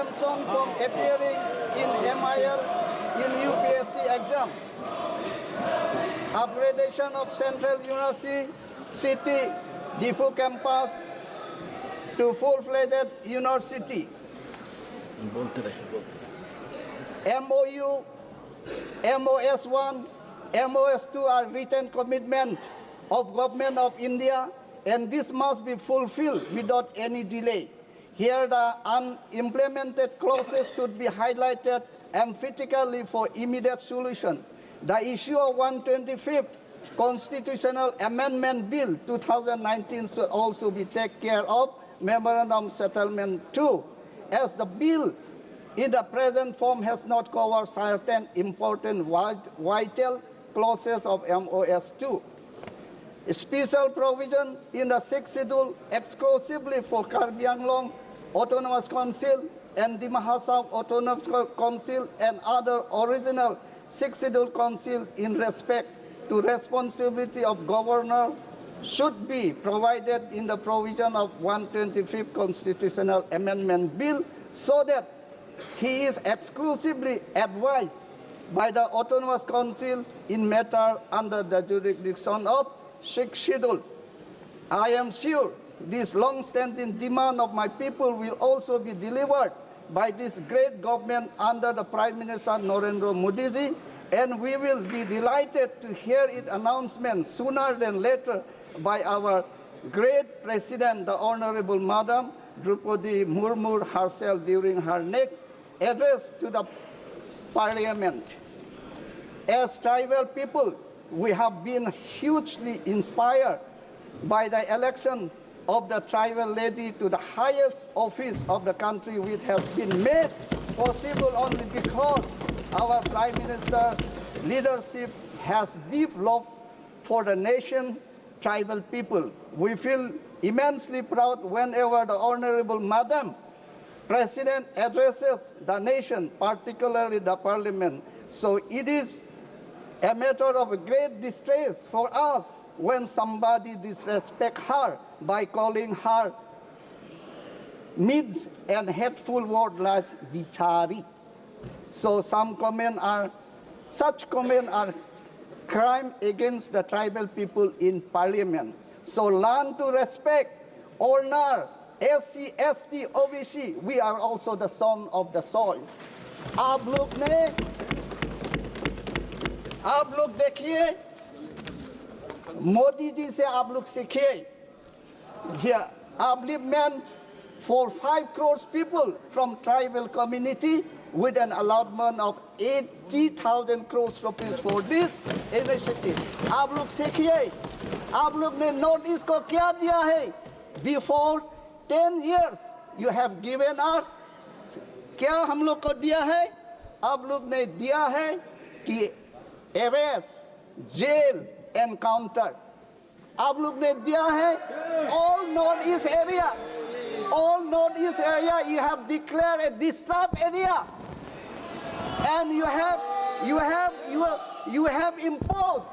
exemption from appearing in MIL in UPSC exam. Upgradation of Central University Diffu campus to full-fledged university. MOU, MOS1, MOS2 are written commitment of Government of India, and this must be fulfilled without any delay. Here the unimplemented clauses should be highlighted emphatically for immediate solution. The issue of 125th Constitutional Amendment Bill 2019 should also be taken care of, Memorandum Settlement 2, as the bill in the present form has not covered certain important vital clauses of MOS2. A special provision in the 6th schedule exclusively for Karbi Anglong Autonomous Council and the Mahasab Autonomous Council and other original 6th schedule council in respect to responsibility of governor should be provided in the provision of 125th Constitutional Amendment Bill, so that he is exclusively advised by the Autonomous Council in matter under the jurisdiction of 6th schedule. I am sure this long-standing demand of my people will also be delivered by this great government under the Prime Minister Narendra Modi ji, and we will be delighted to hear its announcement sooner than later by our great President, the Honorable Madam Draupadi Murmu herself during her next address to the Parliament. As tribal people, we have been hugely inspired by the election of the tribal lady to the highest office of the country, which has been made possible only because our Prime Minister leadership has deep love for the nation, tribal people. We feel immensely proud whenever the Honorable Madam President addresses the nation, particularly the Parliament. So it is a matter of great distress for us when somebody disrespects her by calling her means and hateful words like bichari. So such comments are crime against the tribal people in Parliament. So learn to respect, honor, SC, ST, OBC. We are also the son of the soil. आप लोग देखिए, मोदी जी से आप लोग सीखिए. Here, upliftment for 5 crore people from tribal community with an allotment of 80,000 crores rupees for this initiative. आप लोग सीखिए. आप लोग ने नोटिस को क्या दिया है? Before 10 years, you have given us. क्या हम लोग को दिया है? आप लोग ने दिया है कि arrest, jail, encounter. आप लोग ने दिया है all Northeast area. All Northeast area you have declared a disturbed area, and you have imposed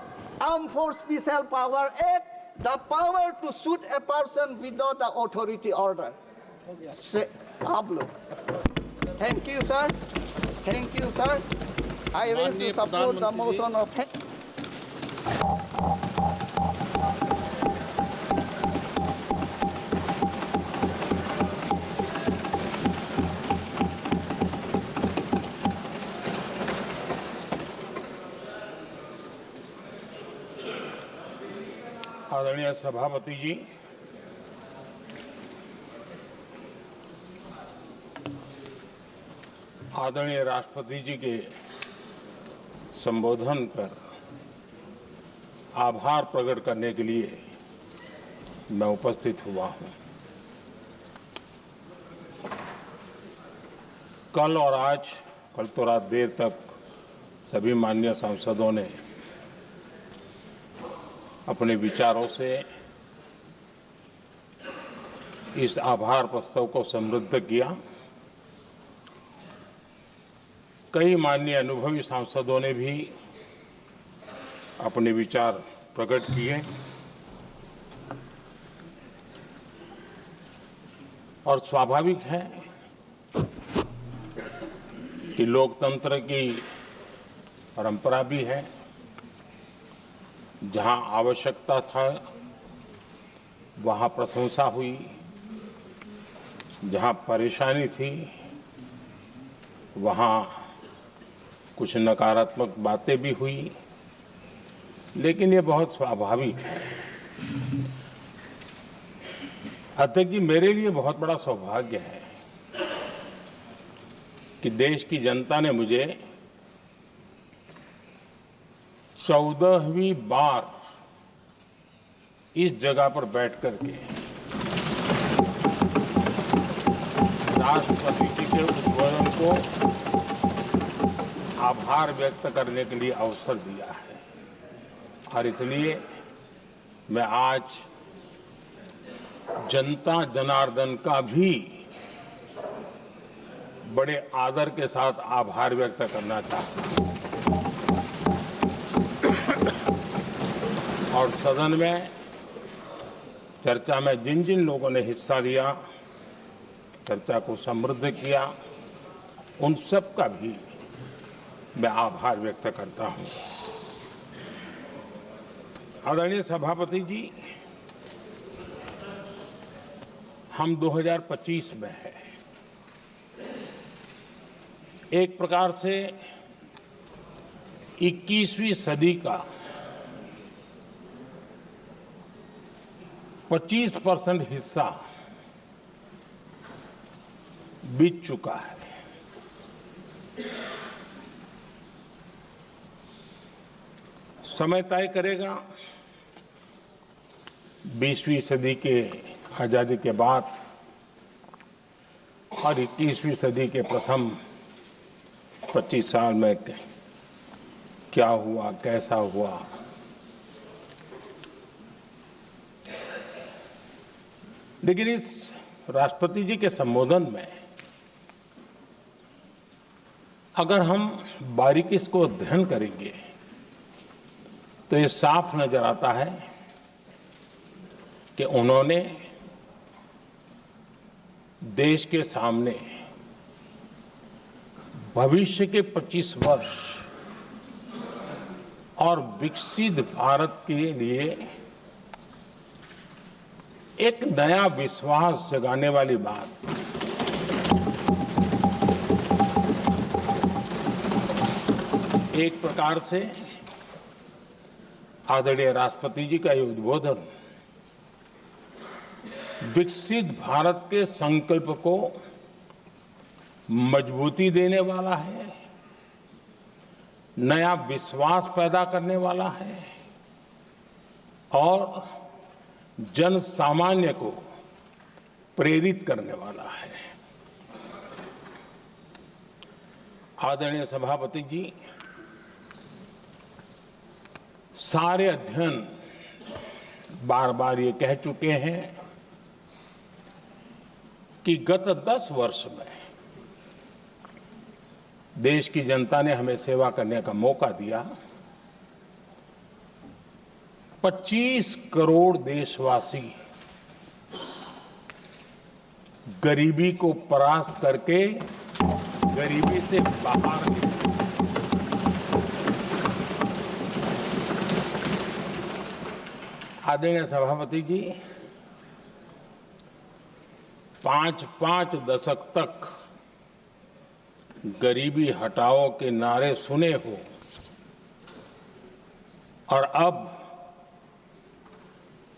Armed Force Special Power Act, the power to shoot a person without the authority order. आप लोग. Thank you, sir. Thank you, sir. I raise to support the motion of. आदरणीय सभापति जी, आदरणीय राष्ट्रपति जी के संबोधन पर आभार प्रकट करने के लिए मैं उपस्थित हुआ हूं। कल और आज, कल तो रात देर तक सभी माननीय सांसदों ने अपने विचारों से इस आभार प्रस्ताव को समृद्ध किया। कई माननीय अनुभवी सांसदों ने भी अपने विचार प्रकट किए और स्वाभाविक है कि लोकतंत्र की परंपरा भी है। जहां आवश्यकता था वहां प्रशंसा हुई, जहां परेशानी थी वहां कुछ नकारात्मक बातें भी हुई, लेकिन ये बहुत स्वाभाविक है। अध्यक्ष जी, मेरे लिए बहुत बड़ा सौभाग्य है कि देश की जनता ने मुझे 14वीं बार इस जगह पर बैठ करके राष्ट्रपति जी के उद्बोधन को आभार व्यक्त करने के लिए अवसर दिया है। और इसलिए मैं आज जनता जनार्दन का भी बड़े आदर के साथ आभार व्यक्त करना चाहता हूं। और सदन में चर्चा में जिन जिन लोगों ने हिस्सा लिया, चर्चा को समृद्ध किया, उन सब का भी मैं आभार व्यक्त करता हूं। आदरणीय सभापति जी, हम 2025 में हैं। एक प्रकार से 21वीं सदी का 25% हिस्सा बीत चुका है। समय तय करेगा 20वीं सदी के आजादी के बाद और 21वीं सदी के प्रथम 25 साल में क्या हुआ, कैसा हुआ। लेकिन इस राष्ट्रपति जी के संबोधन में अगर हम बारीकी इसको अध्ययन करेंगे तो ये साफ नजर आता है कि उन्होंने देश के सामने भविष्य के 25 वर्ष और विकसित भारत के लिए एक नया विश्वास जगाने वाली बात, एक प्रकार से आदरणीय राष्ट्रपति जी का ये उद्बोधन विकसित भारत के संकल्प को मजबूती देने वाला है, नया विश्वास पैदा करने वाला है और जन सामान्य को प्रेरित करने वाला है। आदरणीय सभापति जी, सारे अध्ययन बार बार ये कह चुके हैं कि गत 10 वर्ष में देश की जनता ने हमें सेवा करने का मौका दिया। 25 करोड़ देशवासी गरीबी को परास्त करके गरीबी से बाहर निकले। आदरणीय सभापति जी, 5 दशक तक गरीबी हटाओ के नारे सुने हो और अब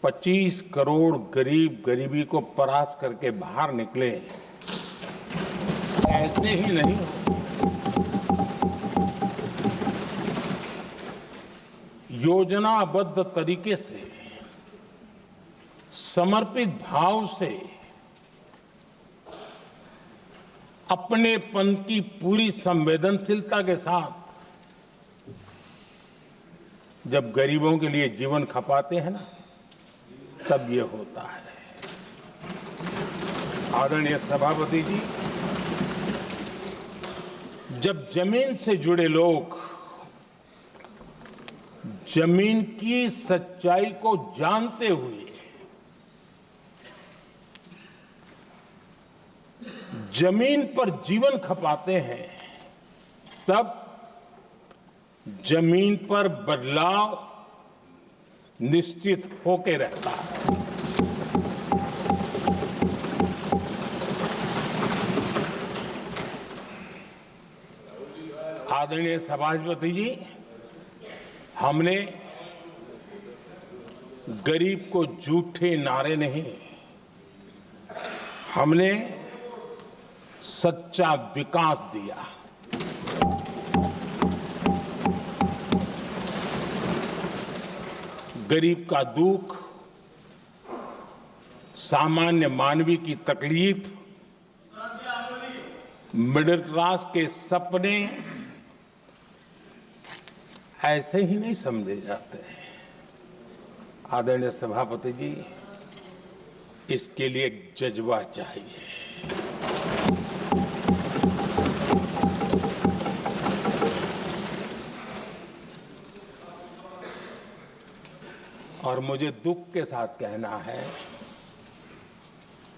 25 करोड़ गरीब गरीबी को परास्त करके बाहर निकले, ऐसे ही नहीं हो। योजनाबद्ध तरीके से, समर्पित भाव से, अपनेपन की पूरी संवेदनशीलता के साथ जब गरीबों के लिए जीवन खपाते हैं ना, तब ये होता है। आदरणीय सभापति जी, जब जमीन से जुड़े लोग जमीन की सच्चाई को जानते हुए जमीन पर जीवन खपाते हैं, तब जमीन पर बदलाव निश्चित होके रहता है। आदरणीय सभापति जी, हमने गरीब को झूठे नारे नहीं, हमने सच्चा विकास दिया। गरीब का दुख, सामान्य मानवी की तकलीफ, मिडिल क्लास के सपने ऐसे ही नहीं समझे जाते हैं। आदरणीय सभापति जी, इसके लिए एक जज्बा चाहिए। और मुझे दुख के साथ कहना है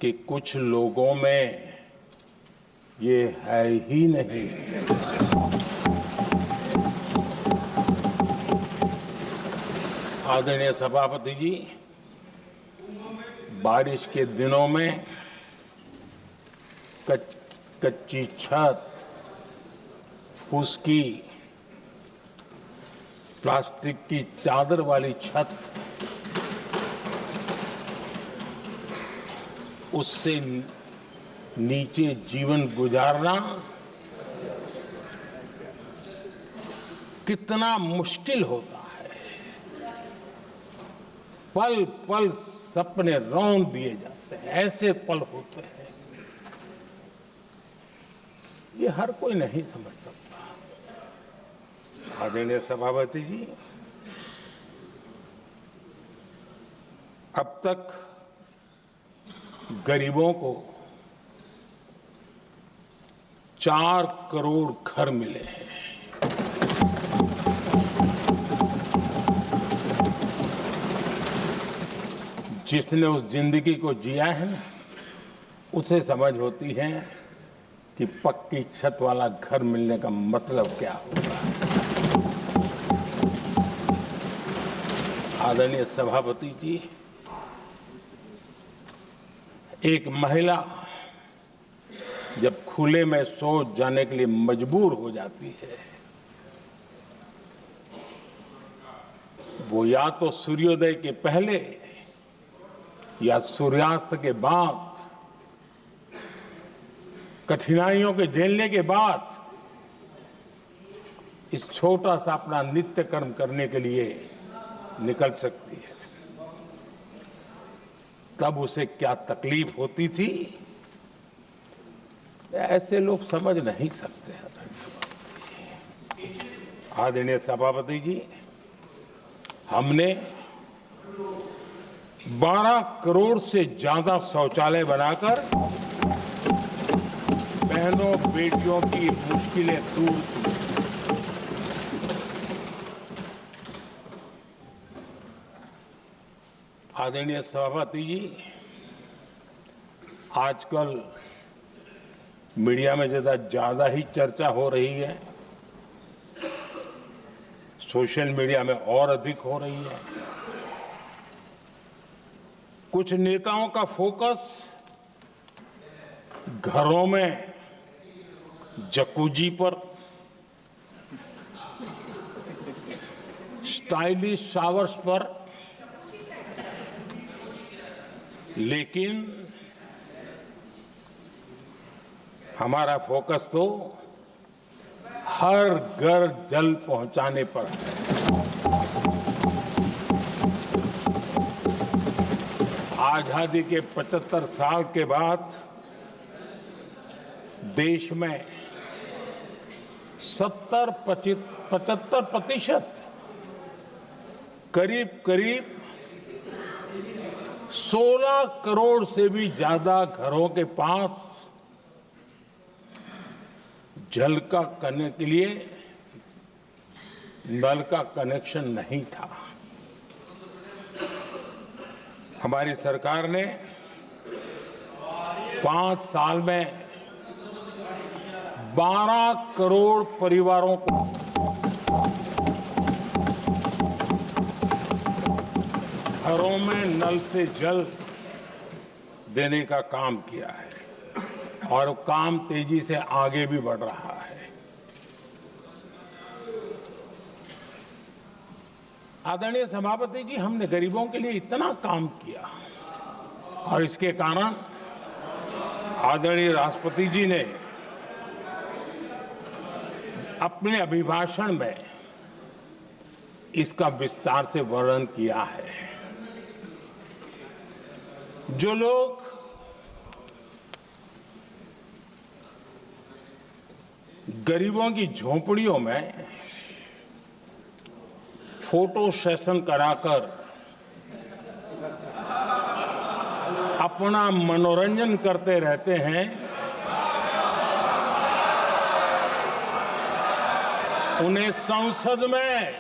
कि कुछ लोगों में ये है ही नहीं। आदरणीय सभापति जी, बारिश के दिनों में कच्ची छत, फुसकी, प्लास्टिक की चादर वाली छत, उससे नीचे जीवन गुजारना कितना मुश्किल होता है। पल पल सपने रौंद दिए जाते हैं, ऐसे पल होते हैं, ये हर कोई नहीं समझ सकता। आदरणीय सभापति जी, अब तक गरीबों को 4 करोड़ घर मिले हैं। जिसने उस जिंदगी को जिया है ना, उसे समझ होती है कि पक्की छत वाला घर मिलने का मतलब क्या होगा। आदरणीय सभापति जी, एक महिला जब खुले में शौच जाने के लिए मजबूर हो जाती है, वो या तो सूर्योदय के पहले या सूर्यास्त के बाद, कठिनाइयों के झेलने के बाद इस छोटा सा अपना नित्य कर्म करने के लिए निकल सकती है। तब उसे क्या तकलीफ होती थी, ऐसे लोग समझ नहीं सकते। आदरणीय सभापति जी, हमने 12 करोड़ से ज्यादा शौचालय बनाकर बहनों बेटियों की मुश्किलें दूर की। आदरणीय सभापति जी, आजकल मीडिया में ज्यादा ही चर्चा हो रही है, सोशल मीडिया में और अधिक हो रही है। कुछ नेताओं का फोकस घरों में जकूजी पर, स्टाइलिश शावर्स पर, लेकिन हमारा फोकस तो हर घर जल पहुंचाने पर है। आजादी के 75 साल के बाद देश में 75% करीब 16 करोड़ से भी ज्यादा घरों के पास जल का करने के लिए नल का कनेक्शन नहीं था। हमारी सरकार ने 5 साल में 12 करोड़ परिवारों को घरों में नल से जल देने का काम किया है और काम तेजी से आगे भी बढ़ रहा है। आदरणीय सभापति जी, हमने गरीबों के लिए इतना काम किया और इसके कारण आदरणीय राष्ट्रपति जी ने अपने अभिभाषण में इसका विस्तार से वर्णन किया है। जो लोग गरीबों की झोपड़ियों में फोटो सेशन कराकर अपना मनोरंजन करते रहते हैं, उन्हें संसद में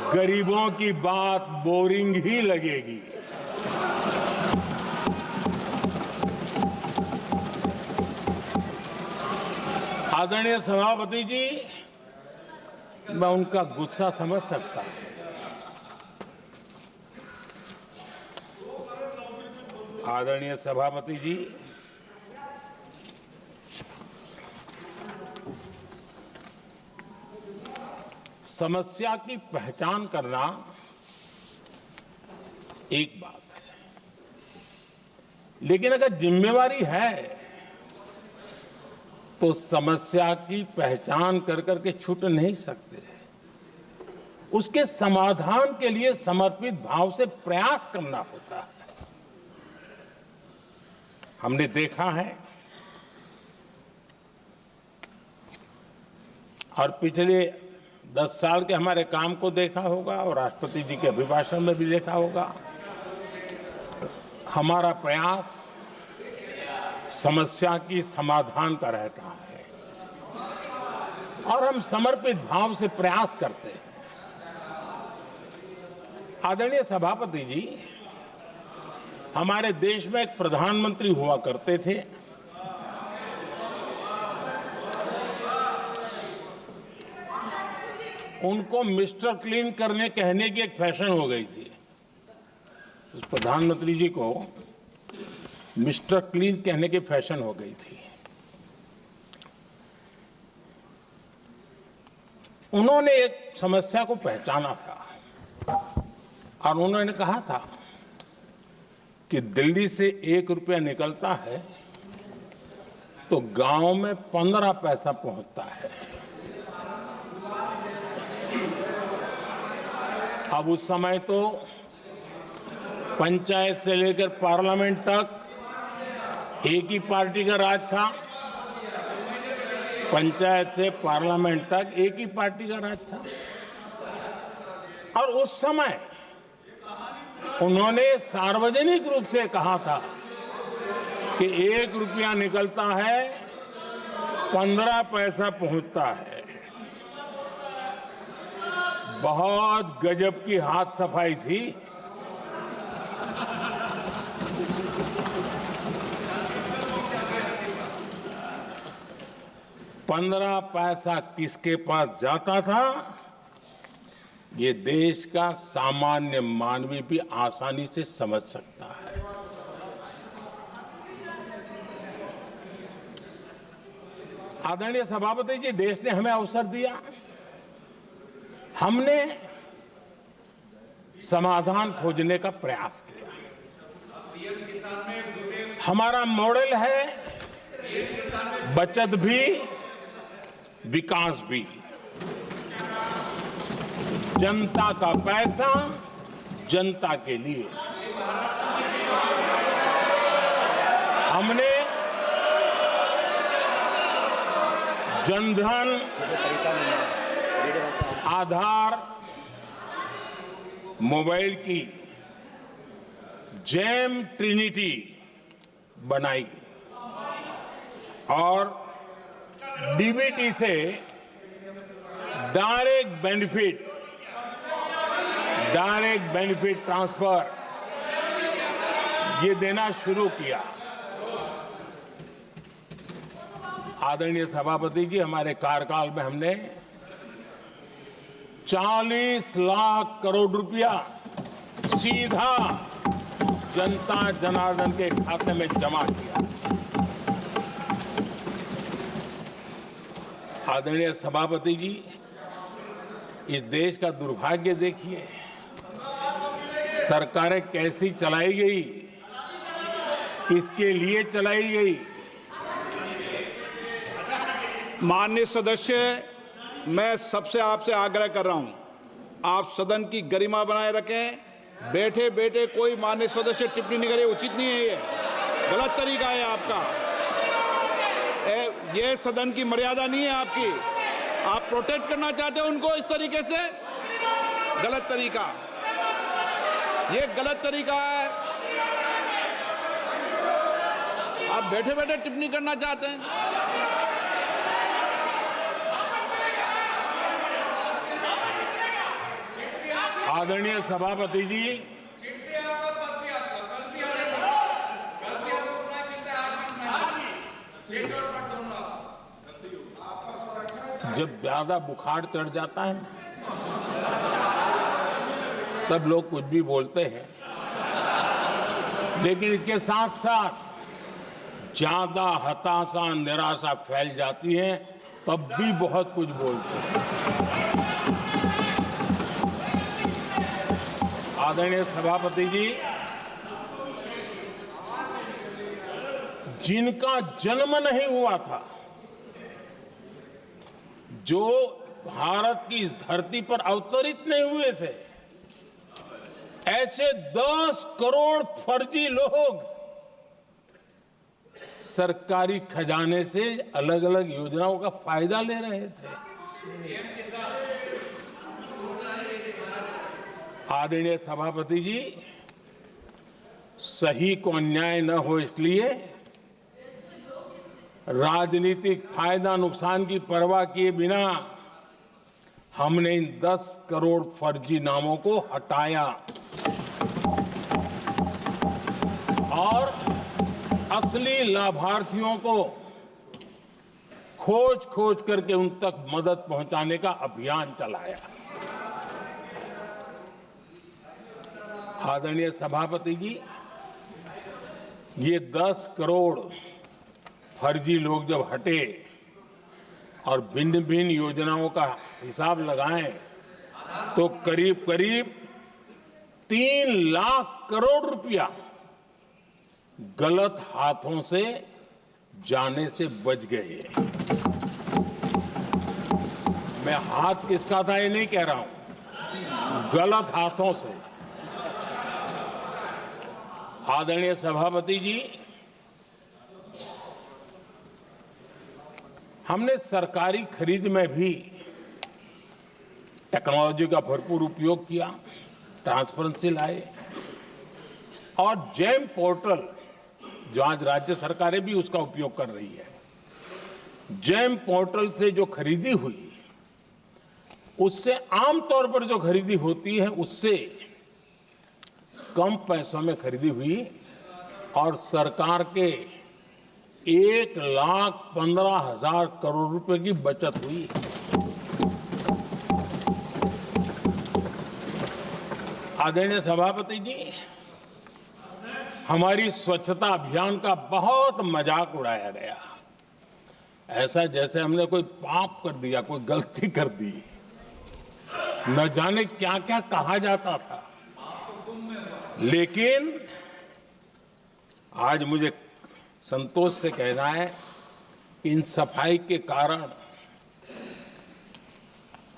गरीबों की बात बोरिंग ही लगेगी। आदरणीय सभापति जी, मैं उनका गुस्सा समझ सकता हूं। आदरणीय सभापति जी, समस्या की पहचान करना एक बात है, लेकिन अगर जिम्मेवारी है तो समस्या की पहचान कर करके छूट नहीं सकते। उसके समाधान के लिए समर्पित भाव से प्रयास करना होता है। हमने देखा है और पिछले 10 साल के हमारे काम को देखा होगा और राष्ट्रपति जी के अभिभाषण में भी देखा होगा। हमारा प्रयास समस्या की समाधान का रहता है और हम समर्पित भाव से प्रयास करते हैं। आदरणीय सभापति जी, हमारे देश में एक प्रधानमंत्री हुआ करते थे। उनको मिस्टर क्लीन करने कहने की एक फैशन हो गई थी। उस प्रधानमंत्री जी को मिस्टर क्लीन कहने की फैशन हो गई थी। उन्होंने एक समस्या को पहचाना था और उन्होंने कहा था कि दिल्ली से 1 रुपया निकलता है तो गांव में 15 पैसा पहुंचता है। अब उस समय तो पंचायत से लेकर पार्लियामेंट तक एक ही पार्टी का राज था। पंचायत से पार्लियामेंट तक एक ही पार्टी का राज था और उस समय उन्होंने सार्वजनिक रूप से कहा था कि 1 रुपया निकलता है 15 पैसा पहुंचता है। बहुत गजब की हाथ सफाई थी। पंद्रह पैसा किसके पास जाता था, ये देश का सामान्य मानवी भी आसानी से समझ सकता है। आदरणीय सभापति जी, देश ने हमें अवसर दिया, हमने समाधान खोजने का प्रयास किया। हमारा मॉडल है बचत भी विकास भी। जनता का पैसा जनता के लिए। हमने जनधन, आधार, मोबाइल की जेम ट्रिनिटी बनाई और डीबीटी से डायरेक्ट बेनिफिट ट्रांसफर ये देना शुरू किया। आदरणीय सभापति जी, हमारे कार्यकाल में हमने 40 लाख करोड़ रुपया सीधा जनता जनार्दन के खाते में जमा किया। आदरणीय सभापति जी, इस देश का दुर्भाग्य देखिए, सरकारें कैसी चलाई गई, किसके लिए चलाई गई। माननीय सदस्य, मैं सबसे आपसे आग्रह कर रहा हूं, आप सदन की गरिमा बनाए रखें। बैठे बैठे कोई माननीय सदस्य टिप्पणी नहीं करे, उचित नहीं है, ये गलत तरीका है आपका। ये सदन की मर्यादा नहीं है आपकी। आप प्रोटेक्ट करना चाहते हो उनको इस तरीके से, गलत तरीका, ये गलत तरीका है। आप बैठे बैठे टिप्पणी करना चाहते हैं। आदरणीय सभापति जी, जब ज्यादा बुखार चढ़ जाता है ना, तब लोग कुछ भी बोलते हैं, लेकिन इसके साथ साथ ज्यादा हताशा निराशा फैल जाती है, तब भी बहुत कुछ बोलते हैं। आदरणीय सभापति जी, जिनका जन्म नहीं हुआ था, जो भारत की इस धरती पर अवतरित नहीं हुए थे, ऐसे 10 करोड़ फर्जी लोग सरकारी खजाने से अलग अलग योजनाओं का फायदा ले रहे थे। आदरणीय सभापति जी, सही को अन्याय न हो इसलिए राजनीतिक फायदा नुकसान की परवाह किए बिना हमने इन 10 करोड़ फर्जी नामों को हटाया और असली लाभार्थियों को खोज खोज करके उन तक मदद पहुंचाने का अभियान चलाया। आदरणीय सभापति जी, ये 10 करोड़ फर्जी लोग जब हटे और भिन्न भिन्न योजनाओं का हिसाब लगाएं तो करीब करीब 3 लाख करोड़ रुपया गलत हाथों से जाने से बच गए। मैं हाथ किसका था ये नहीं कह रहा हूं, गलत हाथों से। आदरणीय सभापति जी, हमने सरकारी खरीद में भी टेक्नोलॉजी का भरपूर उपयोग किया, ट्रांसपेरेंसी लाए और जेम पोर्टल, जो आज राज्य सरकारें भी उसका उपयोग कर रही है, जेम पोर्टल से जो खरीदी हुई, उससे आमतौर पर जो खरीदी होती है उससे कम पैसों में खरीदी हुई और सरकार के 1,15,000 करोड़ रुपए की बचत हुई। आदरणीय सभापति जी, हमारी स्वच्छता अभियान का बहुत मजाक उड़ाया गया, ऐसा जैसे हमने कोई पाप कर दिया, कोई गलती कर दी, न जाने क्या क्या कहा जाता था। लेकिन आज मुझे संतोष से कहना है कि इन सफाई के कारण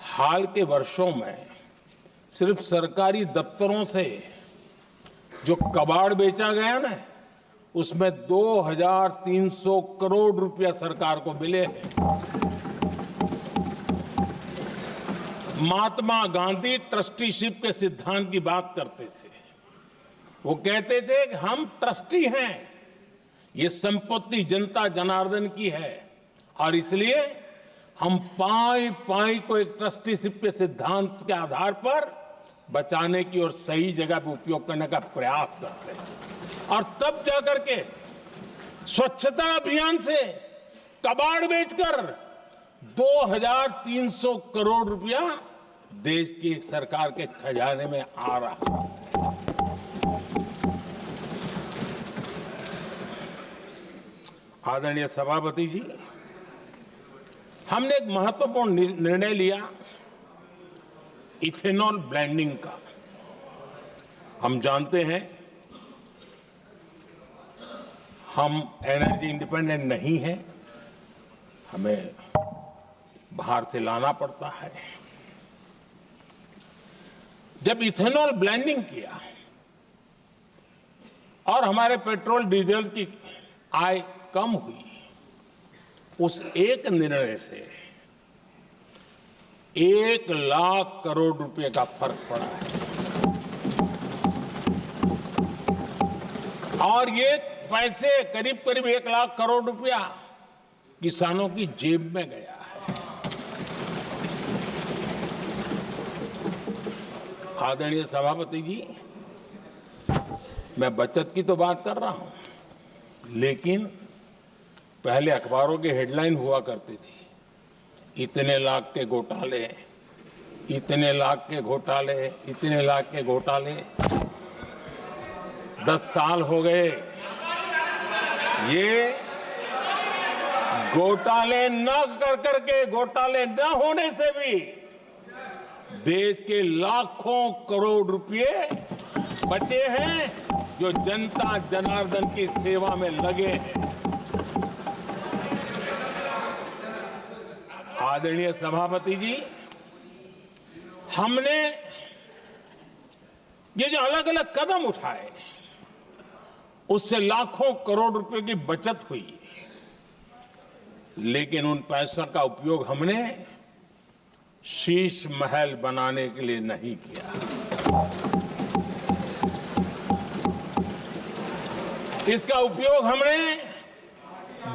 हाल के वर्षों में सिर्फ सरकारी दफ्तरों से जो कबाड़ बेचा गया ना, उसमें 2,300 करोड़ रुपया सरकार को मिले हैं। महात्मा गांधी ट्रस्टीशिप के सिद्धांत की बात करते थे। वो कहते थे कि हम ट्रस्टी हैं, ये संपत्ति जनता जनार्दन की है और इसलिए हम पाई पाई को एक ट्रस्टीशिप के सिद्धांत के आधार पर बचाने की और सही जगह पर उपयोग करने का प्रयास करते हैं। और तब जाकर के स्वच्छता अभियान से कबाड़ बेचकर 2300 करोड़ रुपया देश की सरकार के खजाने में आ रहा है। आदरणीय सभापति जी, हमने एक महत्वपूर्ण निर्णय लिया इथेनॉल ब्लेंडिंग का। हम जानते हैं हम एनर्जी इंडिपेंडेंट नहीं है, हमें बाहर से लाना पड़ता है। जब इथेनॉल ब्लेंडिंग किया और हमारे पेट्रोल डीजल की आय कम हुई, उस एक निर्णय से 1 लाख करोड़ रुपए का फर्क पड़ा है। और ये पैसे करीब करीब 1 लाख करोड़ रुपया किसानों की जेब में गया है। आदरणीय सभापति जी, मैं बचत की तो बात कर रहा हूं, लेकिन पहले अखबारों की हेडलाइन हुआ करती थी, इतने लाख के घोटाले, इतने लाख के घोटाले, इतने लाख के घोटाले। 10 साल हो गए, ये घोटाले न कर करके, घोटाले न होने से भी देश के लाखों करोड़ रुपए बचे हैं जो जनता जनार्दन की सेवा में लगे हैं। आदरणीय सभापति जी, हमने ये जो अलग अलग कदम उठाए, उससे लाखों करोड़ रुपए की बचत हुई, लेकिन उन पैसों का उपयोग हमने शीश महल बनाने के लिए नहीं किया। इसका उपयोग हमने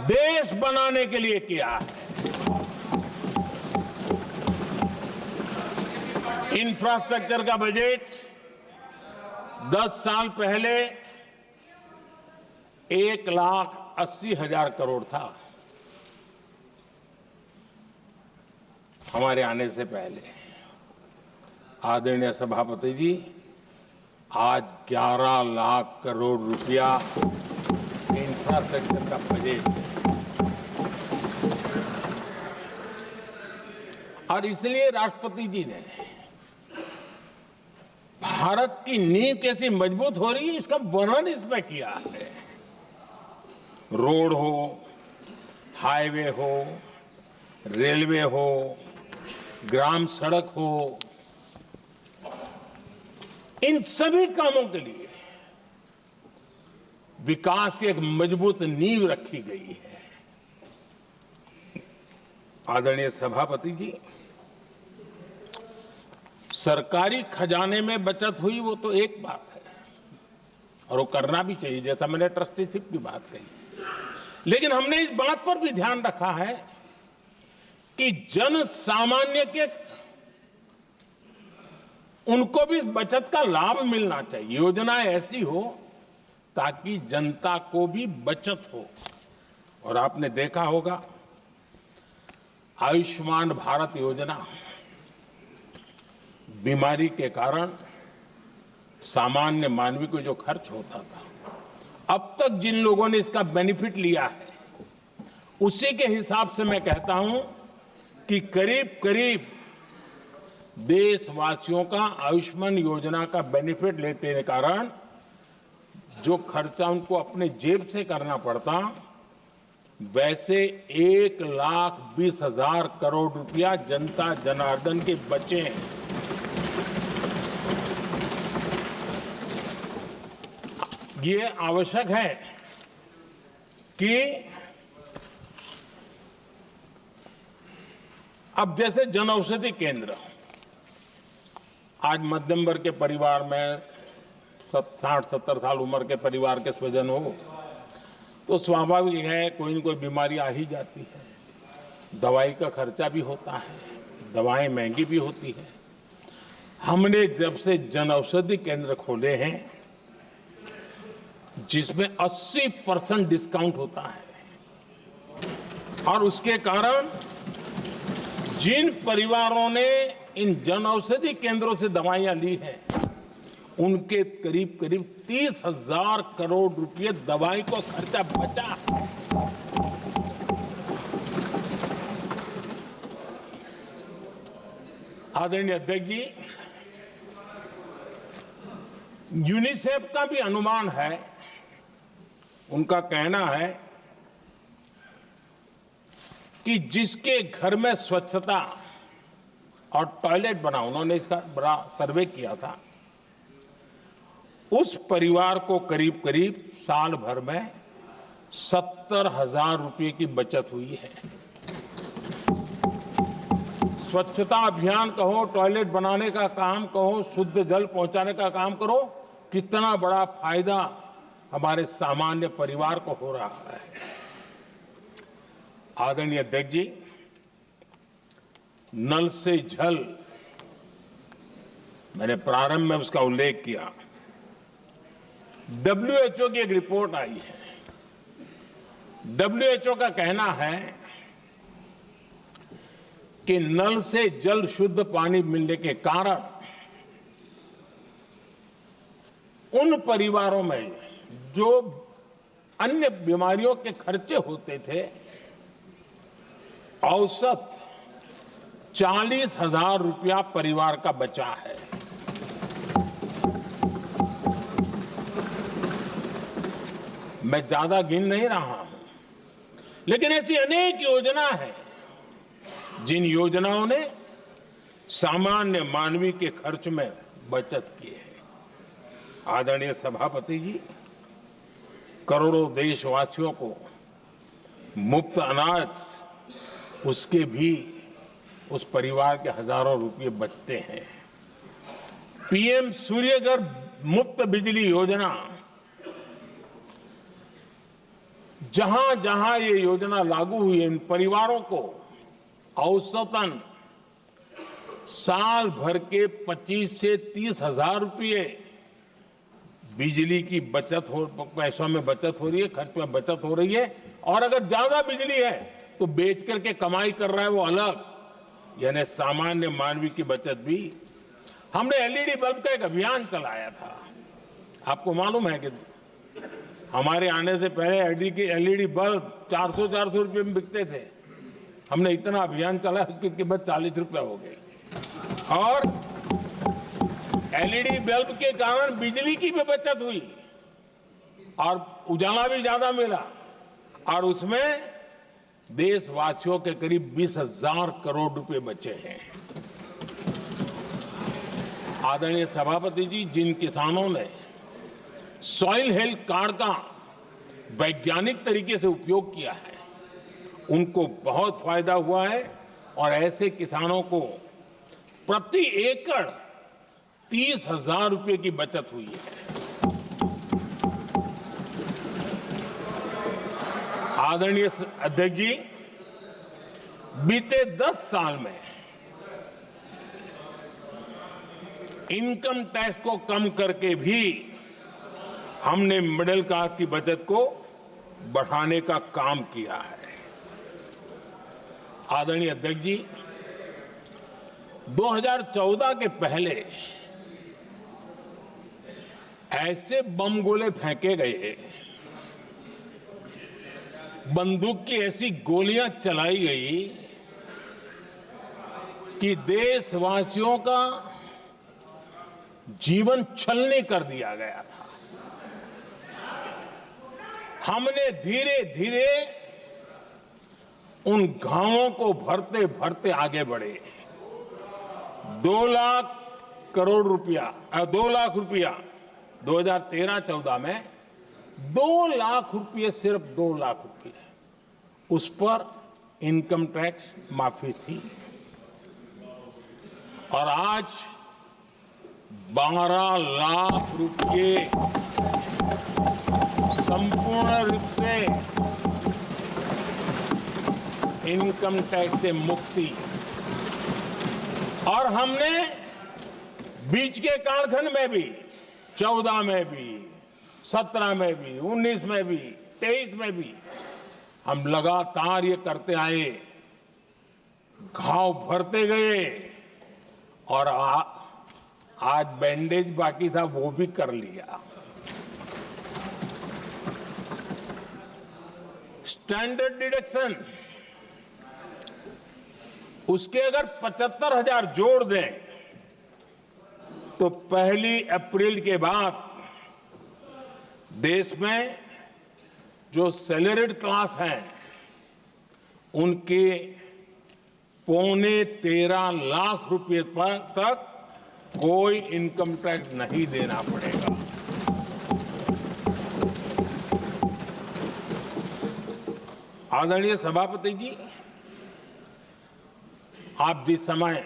देश बनाने के लिए किया है। इंफ्रास्ट्रक्चर का बजट 10 साल पहले 1,80,000 करोड़ था, हमारे आने से पहले। आदरणीय सभापति जी, आज 11 लाख करोड़ रुपया इंफ्रास्ट्रक्चर का बजट है। और इसलिए राष्ट्रपति जी ने भारत की नींव कैसी मजबूत हो रही है, इसका वर्णन इसमें किया है। रोड हो, हाईवे हो, रेलवे हो, ग्राम सड़क हो, इन सभी कामों के लिए विकास की एक मजबूत नींव रखी गई है। आदरणीय सभापति जी, सरकारी खजाने में बचत हुई वो तो एक बात है, और वो करना भी चाहिए, जैसा मैंने ट्रस्टीशिप की बात कही। लेकिन हमने इस बात पर भी ध्यान रखा है कि जन सामान्य के उनको भी बचत का लाभ मिलना चाहिए। योजनाएं ऐसी हो ताकि जनता को भी बचत हो। और आपने देखा होगा, आयुष्मान भारत योजना बीमारी के कारण सामान्य मानवी को जो खर्च होता था, अब तक जिन लोगों ने इसका बेनिफिट लिया है, उसी के हिसाब से मैं कहता हूं कि करीब करीब देशवासियों का आयुष्मान योजना का बेनिफिट लेते के कारण जो खर्चा उनको अपने जेब से करना पड़ता, वैसे 1,20,000 करोड़ रुपया जनता जनार्दन के बचे हैं। ये आवश्यक है कि अब जैसे जन औषधि केंद्र, आज मध्यम वर्ग के परिवार में 60-70 साल उम्र के परिवार के स्वजन हो तो स्वाभाविक है कोई न कोई बीमारी आ ही जाती है। दवाई का खर्चा भी होता है, दवाएं महंगी भी होती है। हमने जब से जन औषधि केंद्र खोले हैं, जिसमें 80% डिस्काउंट होता है, और उसके कारण जिन परिवारों ने इन जन औषधि केंद्रों से दवाइयां ली हैं, उनके करीब करीब 30,000 करोड़ रुपए दवाई को खर्चा बचा। आदरणीय अध्यक्ष जी, यूनिसेफ का भी अनुमान है, उनका कहना है कि जिसके घर में स्वच्छता और टॉयलेट बना, उन्होंने इसका बड़ा सर्वे किया था, उस परिवार को करीब करीब साल भर में 70,000 रुपए की बचत हुई है। स्वच्छता अभियान कहो, टॉयलेट बनाने का काम कहो, शुद्ध जल पहुंचाने का काम करो, कितना बड़ा फायदा हमारे सामान्य परिवार को हो रहा है। आदरणीय अध्यक्ष जी, नल से जल, मैंने प्रारंभ में उसका उल्लेख किया। WHO की एक रिपोर्ट आई है। WHO का कहना है कि नल से जल शुद्ध पानी मिलने के कारण उन परिवारों में जो अन्य बीमारियों के खर्चे होते थे, औसत 40,000 रुपया परिवार का बचा है। मैं ज्यादा गिन नहीं रहा हूं, लेकिन ऐसी अनेक योजना है जिन योजनाओं ने सामान्य मानवीय के खर्च में बचत की है। आदरणीय सभापति जी, करोड़ों देशवासियों को मुफ्त अनाज, उसके भी उस परिवार के हजारों रुपये बचते हैं। PM सूर्यघर मुफ्त बिजली योजना, जहां जहां ये योजना लागू हुई है, इन परिवारों को औसतन साल भर के 25 से 30,000 रुपये बिजली की बचत हो, पैसों में बचत हो रही है, खर्च में बचत हो रही है। और अगर ज्यादा बिजली है तो बेच करके कमाई कर रहा है वो अलग, यानी सामान्य मानवीय की बचत भी। हमने LED बल्ब का एक अभियान चलाया था। आपको मालूम है कि हमारे आने से पहले LED बल्ब 400 रुपये में बिकते थे। हमने इतना अभियान चलाया, उसकी कीमत 40 रुपये हो गई। और LED बल्ब के कारण बिजली की भी बचत हुई और उजाला भी ज्यादा मिला, और उसमें देशवासियों के करीब 20,000 करोड़ रुपए बचे हैं। आदरणीय सभापति जी, जिन किसानों ने सॉइल हेल्थ कार्ड का वैज्ञानिक तरीके से उपयोग किया है, उनको बहुत फायदा हुआ है। और ऐसे किसानों को प्रति एकड़ 30,000 रुपए की बचत हुई है। आदरणीय अध्यक्ष जी, बीते 10 साल में इनकम टैक्स को कम करके भी हमने मिडिल क्लास की बचत को बढ़ाने का काम किया है। आदरणीय अध्यक्ष जी, 2014 के पहले ऐसे बम गोले फेंके गए, बंदूक की ऐसी गोलियां चलाई गई कि देशवासियों का जीवन छलनी कर दिया गया था। हमने धीरे धीरे उन घावों को भरते भरते आगे बढ़े। 2 लाख करोड़ रुपया, 2 लाख रुपया 2013-14 में 2 लाख रुपये, सिर्फ 2 लाख रुपये, उस पर इनकम टैक्स माफी थी। और आज 12 लाख रुपये संपूर्ण रूप से इनकम टैक्स से मुक्ति। और हमने बीच के कालखंड में भी, 14 में भी, 17 में भी, 19 में भी, 23 में भी हम लगातार ये करते आए, घाव भरते गए और आज बैंडेज बाकी था वो भी कर लिया। स्टैंडर्ड डिडक्शन उसके अगर 75,000 जोड़ दें तो 1 अप्रैल के बाद देश में जो सैलरीड क्लास हैं उनके 13.25 लाख रुपए पर तक कोई इनकम टैक्स नहीं देना पड़ेगा। आदरणीय सभापति जी, आप जिस समय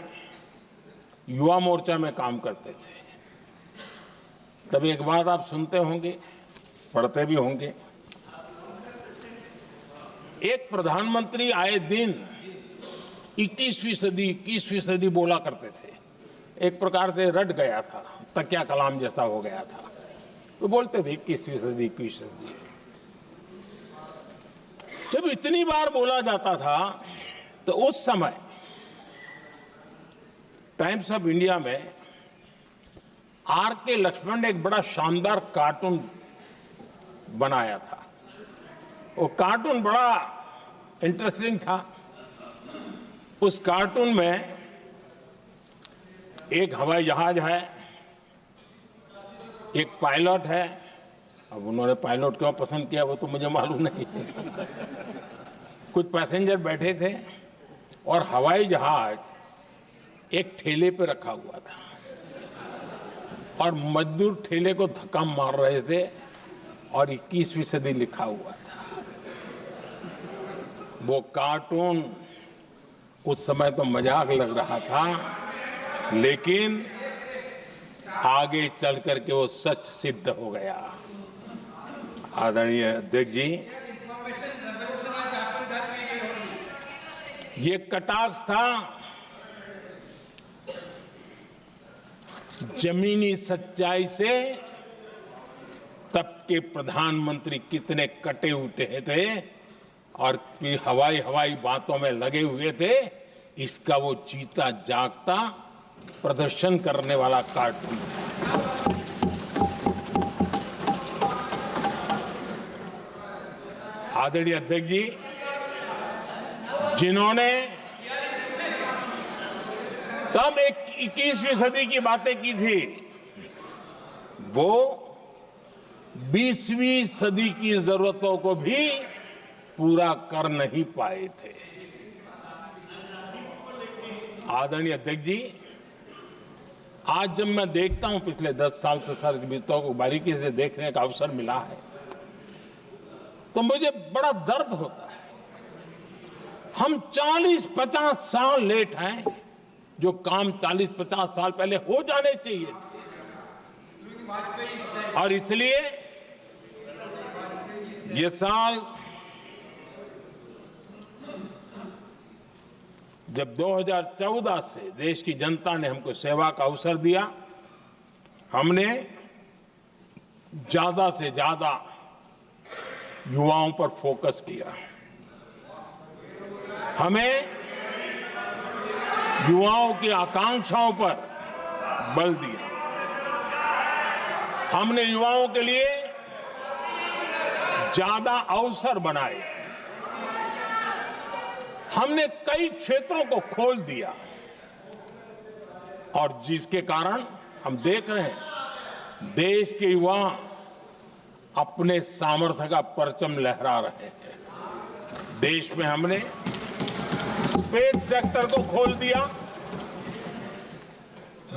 युवा मोर्चा में काम करते थे तब एक बात आप सुनते होंगे, पढ़ते भी होंगे। एक प्रधानमंत्री आए दिन 21वीं सदी बोला करते थे। एक प्रकार से रट गया था, तकिया कलाम जैसा हो गया था, तो बोलते थे 21वीं सदी। जब इतनी बार बोला जाता था तो उस समय टाइम्स ऑफ इंडिया में आर.के. लक्ष्मण ने एक बड़ा शानदार कार्टून बनाया था। वो कार्टून बड़ा इंटरेस्टिंग था। उस कार्टून में एक हवाई जहाज है, एक पायलट है। अब उन्होंने पायलट क्यों पसंद किया वो तो मुझे मालूम नहीं। कुछ पैसेंजर बैठे थे और हवाई जहाज एक ठेले पे रखा हुआ था और मजदूर ठेले को धक्का मार रहे थे और 21वीं सदी लिखा हुआ था। वो कार्टून उस समय तो मजाक लग रहा था, लेकिन आगे चल करके वो सच सिद्ध हो गया। आदरणीय अध्यक्ष जी, ये कटाक्ष था जमीनी सच्चाई से। तब के प्रधानमंत्री कितने कटे उठे थे और हवाई बातों में लगे हुए थे, इसका वो जीता जागता प्रदर्शन करने वाला कार्टून है। आदरणीय अध्यक्ष जी, जिन्होंने तब 21वीं सदी की बातें की थी, वो 20वीं सदी की जरूरतों को भी पूरा कर नहीं पाए थे। आदरणीय अध्यक्ष जी, आज जब मैं देखता हूं, पिछले 10 साल से सारी बीतों को बारीकी से देखने का अवसर मिला है, तो मुझे बड़ा दर्द होता है। हम 40-50 साल लेट हैं, जो काम 40-50 साल पहले हो जाने चाहिए थे। और इसलिए ये साल जब 2014 से देश की जनता ने हमको सेवा का अवसर दिया, हमने ज्यादा से ज्यादा युवाओं पर फोकस किया। हमें युवाओं की आकांक्षाओं पर बल दिया। हमने युवाओं के लिए ज्यादा अवसर बनाए। हमने कई क्षेत्रों को खोल दिया और जिसके कारण हम देख रहे हैं देश के युवा अपने सामर्थ्य का परचम लहरा रहे हैं। देश में हमने स्पेस सेक्टर को खोल दिया,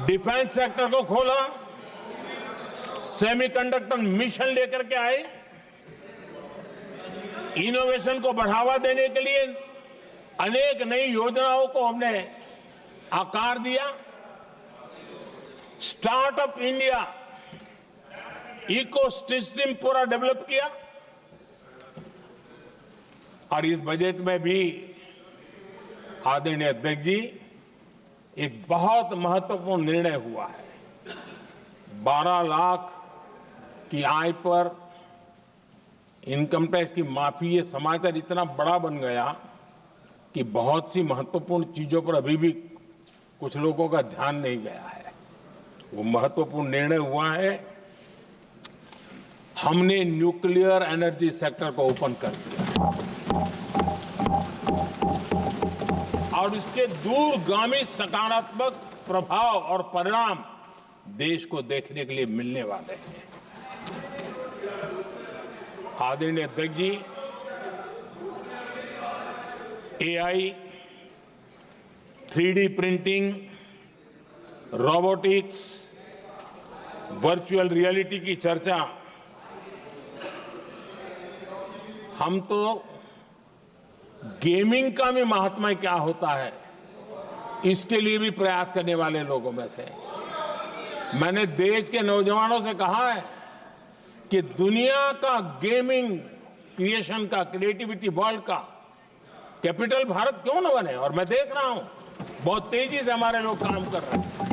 डिफेंस सेक्टर को खोला, सेमीकंडक्टर मिशन लेकर के आए, इनोवेशन को बढ़ावा देने के लिए अनेक नई योजनाओं को हमने आकार दिया। स्टार्टअप इंडिया इकोसिस्टम पूरा डेवलप किया और इस बजट में भी आदरणीय अध्यक्ष जी एक बहुत महत्वपूर्ण निर्णय हुआ है। 12 लाख की आय पर इनकम टैक्स की माफी ये समाचार इतना बड़ा बन गया कि बहुत सी महत्वपूर्ण चीजों पर अभी भी कुछ लोगों का ध्यान नहीं गया है। वो महत्वपूर्ण निर्णय हुआ है, हमने न्यूक्लियर एनर्जी सेक्टर को ओपन कर दिया और इसके दूरगामी सकारात्मक प्रभाव और परिणाम देश को देखने के लिए मिलने वाले हैं। आदरणीय अध्यक्ष ji, AI, 3D printing, robotics, virtual reality की चर्चा हम तो गेमिंग का भी महात्मा क्या होता है इसके लिए भी प्रयास करने वाले लोगों में से। मैंने देश के नौजवानों से कहा है कि दुनिया का गेमिंग क्रिएशन का, क्रिएटिविटी वर्ल्ड का कैपिटल भारत क्यों न बने। और मैं देख रहा हूं बहुत तेजी से हमारे लोग काम कर रहे हैं।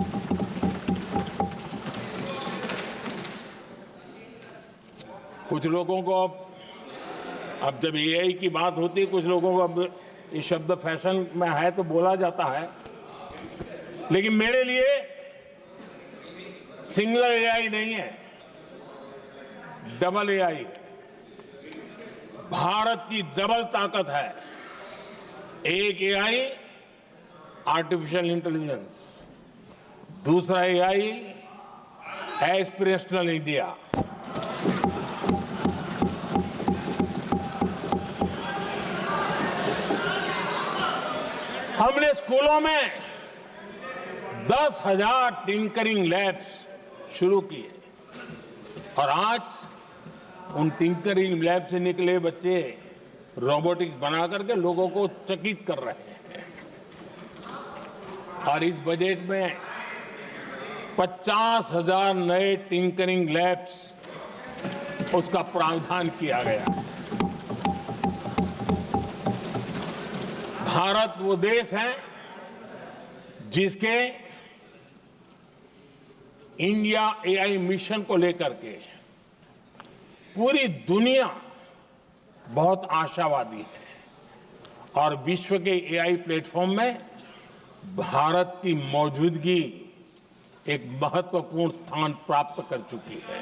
कुछ लोगों को अब जब एआई की बात होती है, कुछ लोगों को अब ये शब्द फैशन में है तो बोला जाता है, लेकिन मेरे लिए सिंगल एआई नहीं है, डबल एआई। भारत की डबल ताकत है। एक एआई आर्टिफिशियल इंटेलिजेंस, दूसरा एआई एस्पिरेशनल इंडिया। हमने स्कूलों में 10,000 टिंकरिंग लैब्स शुरू किए और आज उन टिंकरिंग लैब से निकले बच्चे रोबोटिक्स बना करके लोगों को चकित कर रहे हैं। और इस बजट में 50,000 नए टिंकरिंग लैब्स उसका प्रावधान किया गया। भारत वो देश है जिसके इंडिया एआई मिशन को लेकर के पूरी दुनिया बहुत आशावादी है और विश्व के एआई प्लेटफॉर्म में भारत की मौजूदगी एक महत्वपूर्ण स्थान प्राप्त कर चुकी है।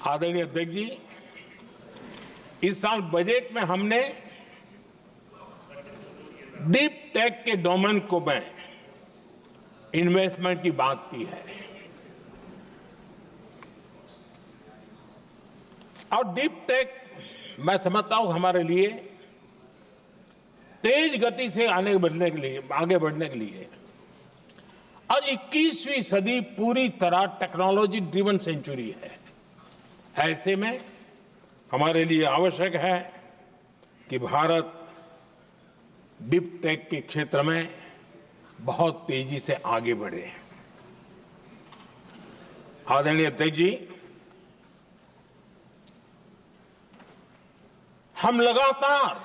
आदरणीय अध्यक्ष जी, इस साल बजट में हमने डीप टेक के डोमेन को में इन्वेस्टमेंट की बात की है और डीप टेक मैं समझता हूं हमारे लिए तेज गति से आगे बढ़ने के लिए और 21वीं सदी पूरी तरह टेक्नोलॉजी ड्रिवन सेंचुरी है। ऐसे में हमारे लिए आवश्यक है कि भारत डीप टेक के क्षेत्र में बहुत तेजी से आगे बढ़े। आदरणीय अध्यक्ष जी, हम लगातार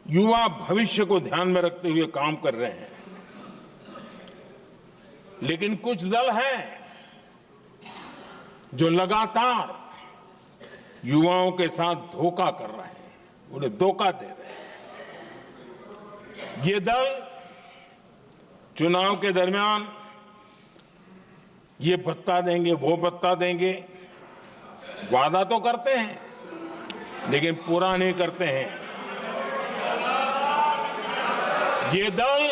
युवा भविष्य को ध्यान में रखते हुए काम कर रहे हैं, लेकिन कुछ दल हैं जो लगातार युवाओं के साथ धोखा कर रहे हैं, उन्हें धोखा दे रहे हैं। ये दल चुनाव के दरमियान ये भत्ता देंगे, वो भत्ता देंगे, वादा तो करते हैं लेकिन पूरा नहीं करते हैं। ये दल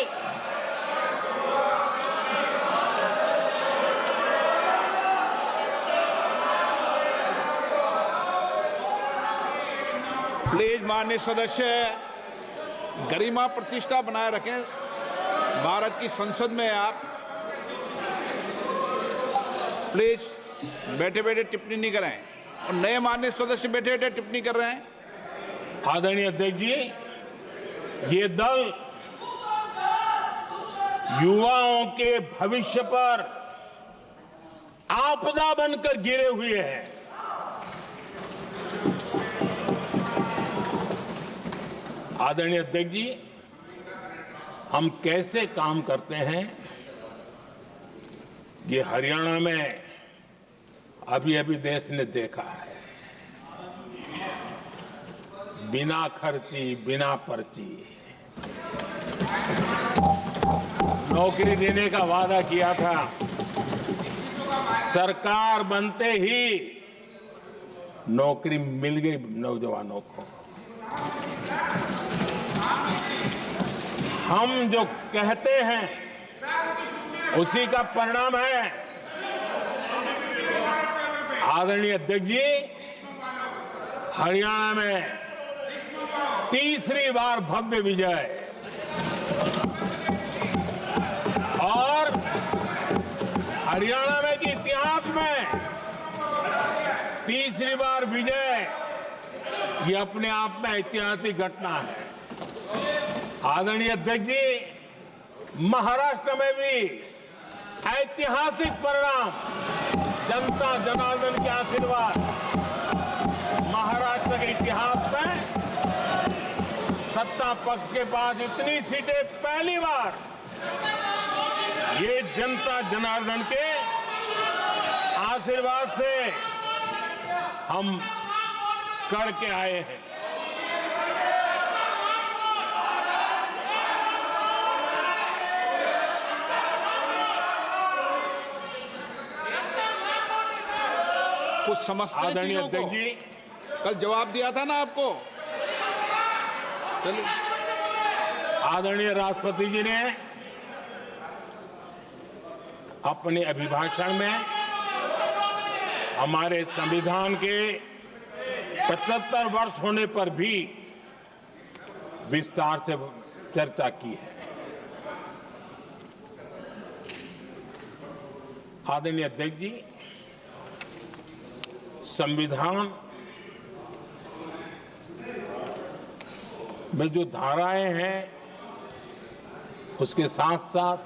प्लीज माननीय सदस्य गरिमा प्रतिष्ठा बनाए रखें। भारत की संसद में आप प्लीज बैठे बैठे टिप्पणी नहीं करें और नए माननीय सदस्य बैठे बैठे टिप्पणी कर रहे हैं। आदरणीय अध्यक्ष जी, ये दल युवाओं के भविष्य पर आपदा बनकर गिरे हुए हैं। आदरणीय अध्यक्ष जी, हम कैसे काम करते हैं ये हरियाणा में अभी अभी देश ने देखा है, बिना खर्ची बिना पर्ची नौकरी देने का वादा किया था। सरकार बनते ही नौकरी मिल गई नौजवानों को। हम जो कहते हैं उसी का परिणाम है। आदरणीय अध्यक्ष जी, हरियाणा में तीसरी बार भव्य विजय और हरियाणा में के इतिहास में तीसरी बार विजय, ये अपने आप में ऐतिहासिक घटना है। आदरणीय अध्यक्ष जी, महाराष्ट्र में भी ऐतिहासिक परिणाम, जनता जनार्दन के आशीर्वाद। महाराष्ट्र के इतिहास में सत्ता पक्ष के पास इतनी सीटें पहली बार, ये जनता जनार्दन के आशीर्वाद से हम करके आए हैं। कुछ समझते हैं आदरणीय चीजों को? अध्यक्ष जी, कल जवाब दिया था ना आपको। चलिए। आदरणीय राष्ट्रपति जी ने अपने अभिभाषण में हमारे संविधान के 75 वर्ष होने पर भी विस्तार से चर्चा की है। आदरणीय अध्यक्ष जी, संविधान में जो धाराएं हैं उसके साथ साथ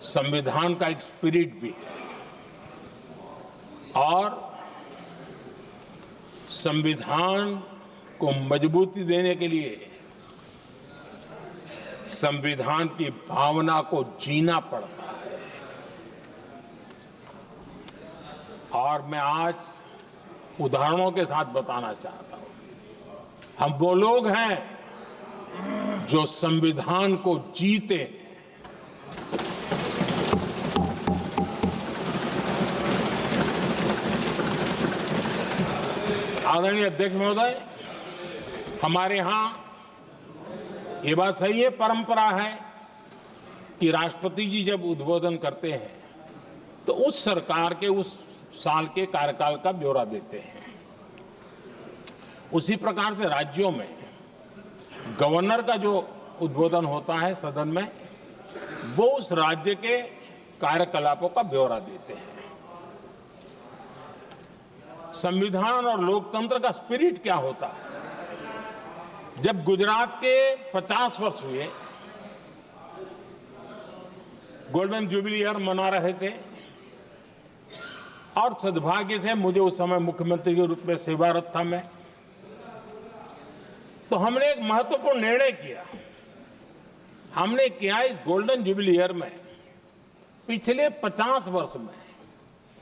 संविधान का एक स्पिरिट भी है और संविधान को मजबूती देने के लिए संविधान की भावना को जीना पड़ता है। और मैं आज उदाहरणों के साथ बताना चाहता हूं। हम वो लोग हैं जो संविधान को जीते हैं। आदरणीय अध्यक्ष महोदय, हमारे यहां ये बात सही है, परंपरा है कि राष्ट्रपति जी जब उद्बोधन करते हैं तो उस सरकार के उस साल के कार्यकाल का ब्यौरा देते हैं। उसी प्रकार से राज्यों में गवर्नर का जो उद्बोधन होता है सदन में, वो उस राज्य के कार्यकलापों का ब्यौरा देते हैं। संविधान और लोकतंत्र का स्पिरिट क्या होता है? जब गुजरात के 50 वर्ष हुए, गोल्डन जुबली ईयर मना रहे थे और सद्भाग्य से मुझे उस समय मुख्यमंत्री के रूप में सेवारत था मैं, तो हमने एक महत्वपूर्ण निर्णय किया। हमने किया इस गोल्डन जुबली ईयर में पिछले 50 वर्ष में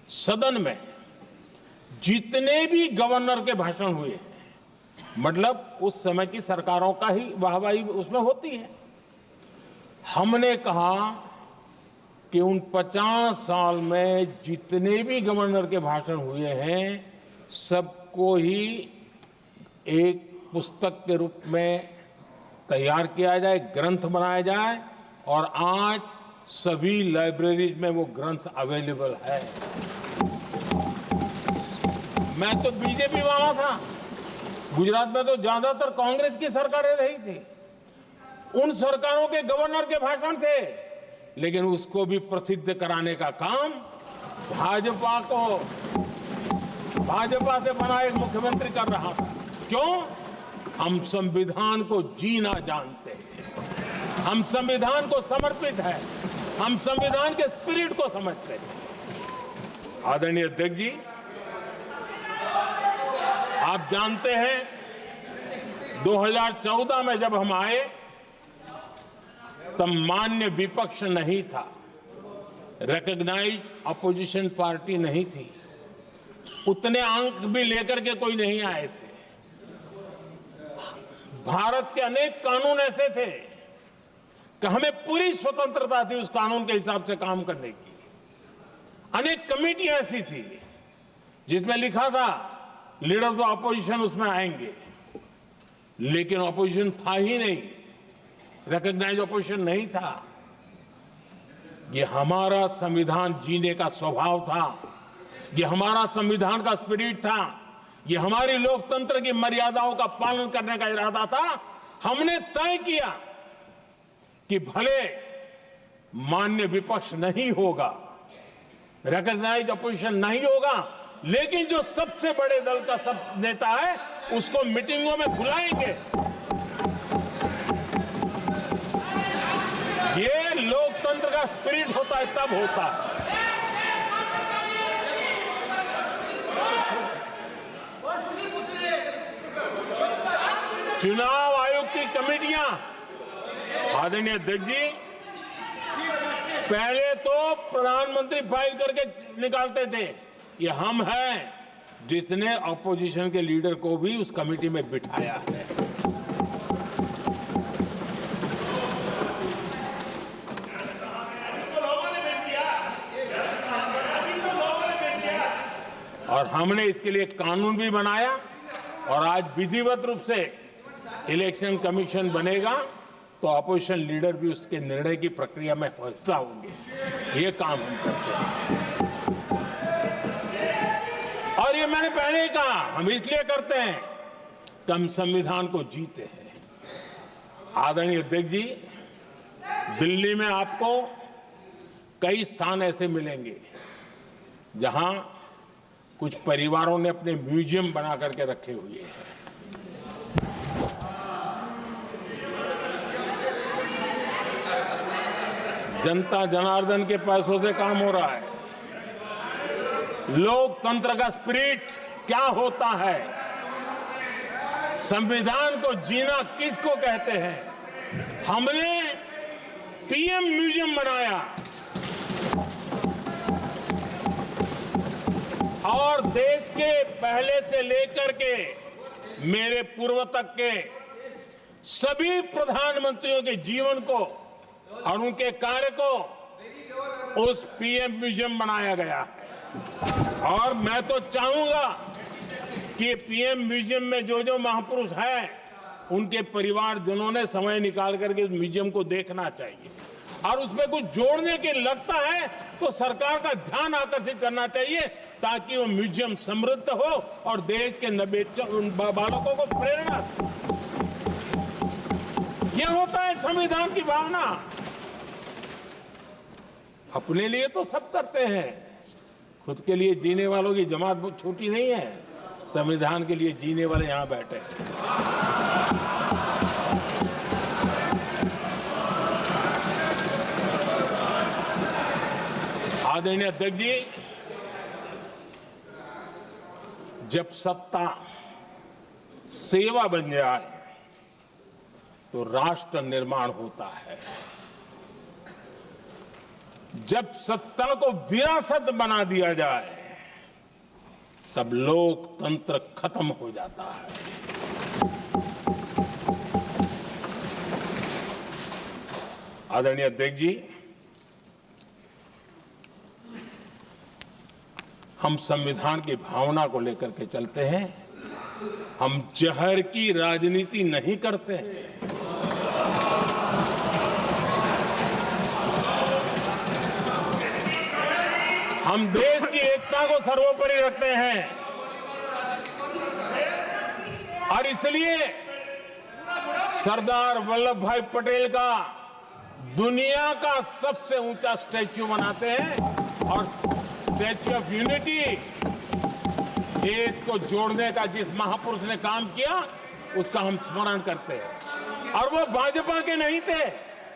सदन में जितने भी गवर्नर के भाषण हुए, मतलब उस समय की सरकारों का ही वाहवाही उसमें होती है, हमने कहा कि उन 50 साल में जितने भी गवर्नर के भाषण हुए हैं सबको ही एक पुस्तक के रूप में तैयार किया जाए, ग्रंथ बनाया जाए और आज सभी लाइब्रेरीज में वो ग्रंथ अवेलेबल है। मैं तो बीजेपी वाला था, गुजरात में तो ज्यादातर कांग्रेस की सरकारें रही थी, उन सरकारों के गवर्नर के भाषण थे, लेकिन उसको भी प्रसिद्ध कराने का काम भाजपा से बना एक मुख्यमंत्री कर रहा था। क्यों? हम संविधान को जीना जानते हैं, हम संविधान को समर्पित है, हम संविधान के स्पिरिट को समझते हैं। आदरणीय अध्यक्ष जी, आप जानते हैं 2014 में जब हम आए तब मान्य विपक्ष नहीं था, रिकॉग्नाइज्ड अपोजिशन पार्टी नहीं थी, उतने अंक भी लेकर के कोई नहीं आए थे। भारत के अनेक कानून ऐसे थे कि हमें पूरी स्वतंत्रता थी उस कानून के हिसाब से काम करने की। अनेक कमेटियां ऐसी थी जिसमें लिखा था लीडर ऑफ द अपोजिशन उसमें आएंगे, लेकिन अपोजिशन था ही नहीं, रिकॉग्नाइज्ड अपोजिशन नहीं था। ये हमारा संविधान जीने का स्वभाव था, ये हमारा संविधान का स्पिरिट था, ये हमारी लोकतंत्र की मर्यादाओं का पालन करने का इरादा था। हमने तय किया कि भले मान्य विपक्ष नहीं होगा, रिकॉग्नाइज्ड अपोजिशन नहीं होगा, लेकिन जो सबसे बड़े दल का सब नेता है उसको मीटिंगों में बुलाएंगे। ये लोकतंत्र का स्पिरिट होता है, तब होता है। चुनाव आयोग की कमेटियां, आदरणीय अध्यक्ष जी, पहले तो प्रधानमंत्री फाइल करके निकालते थे। ये हम हैं जिसने अपोजिशन के लीडर को भी उस कमेटी में बिठाया है। और हमने इसके लिए कानून भी बनाया और आज विधिवत रूप से इलेक्शन कमीशन बनेगा तो अपोजिशन लीडर भी उसके निर्णय की प्रक्रिया में हिस्सा होंगे। ये काम हम करते हैं और ये मैंने पहले ही कहा, हम इसलिए करते हैं कि हम संविधान को जीते हैं। आदरणीय अध्यक्ष जी, दिल्ली में आपको कई स्थान ऐसे मिलेंगे जहां कुछ परिवारों ने अपने म्यूजियम बना करके रखे हुए हैं। जनता जनार्दन के पैसों से काम हो रहा है। लोकतंत्र का स्पिरिट क्या होता है, संविधान को जीना किसको कहते हैं। हमने पीएम म्यूजियम बनाया और देश के पहले से लेकर के मेरे पूर्व तक के सभी प्रधानमंत्रियों के जीवन को और उनके कार्य को उस पीएम म्यूजियम बनाया गया है। और मैं तो चाहूंगा कि पीएम म्यूजियम में जो जो महापुरुष हैं उनके परिवारजनों ने समय निकाल करके उस म्यूजियम को देखना चाहिए और उसमें कुछ जोड़ने के लगता है तो सरकार का ध्यान आकर्षित करना चाहिए ताकि वो म्यूजियम समृद्ध हो और देश के बालकों को प्रेरणा दे। ये होता है संविधान की भावना। अपने लिए तो सब करते हैं, खुद के लिए जीने वालों की जमात बहुत छोटी नहीं है। संविधान के लिए जीने वाले यहां बैठे हैं। आदरणीय अध्यक्ष जी, जब सत्ता सेवा बन जाए तो राष्ट्र निर्माण होता है। जब सत्ता को विरासत बना दिया जाए तब लोकतंत्र खत्म हो जाता है। आदरणीय अध्यक्ष जी, हम संविधान की भावना को लेकर के चलते हैं। हम जहर की राजनीति नहीं करते हैं। हम देश की एकता को सर्वोपरि रखते हैं और इसलिए सरदार वल्लभ भाई पटेल का दुनिया का सबसे ऊंचा स्टैच्यू बनाते हैं और स्टैच्यू ऑफ यूनिटी देश को जोड़ने का जिस महापुरुष ने काम किया उसका हम स्मरण करते हैं। और वो भाजपा के नहीं थे,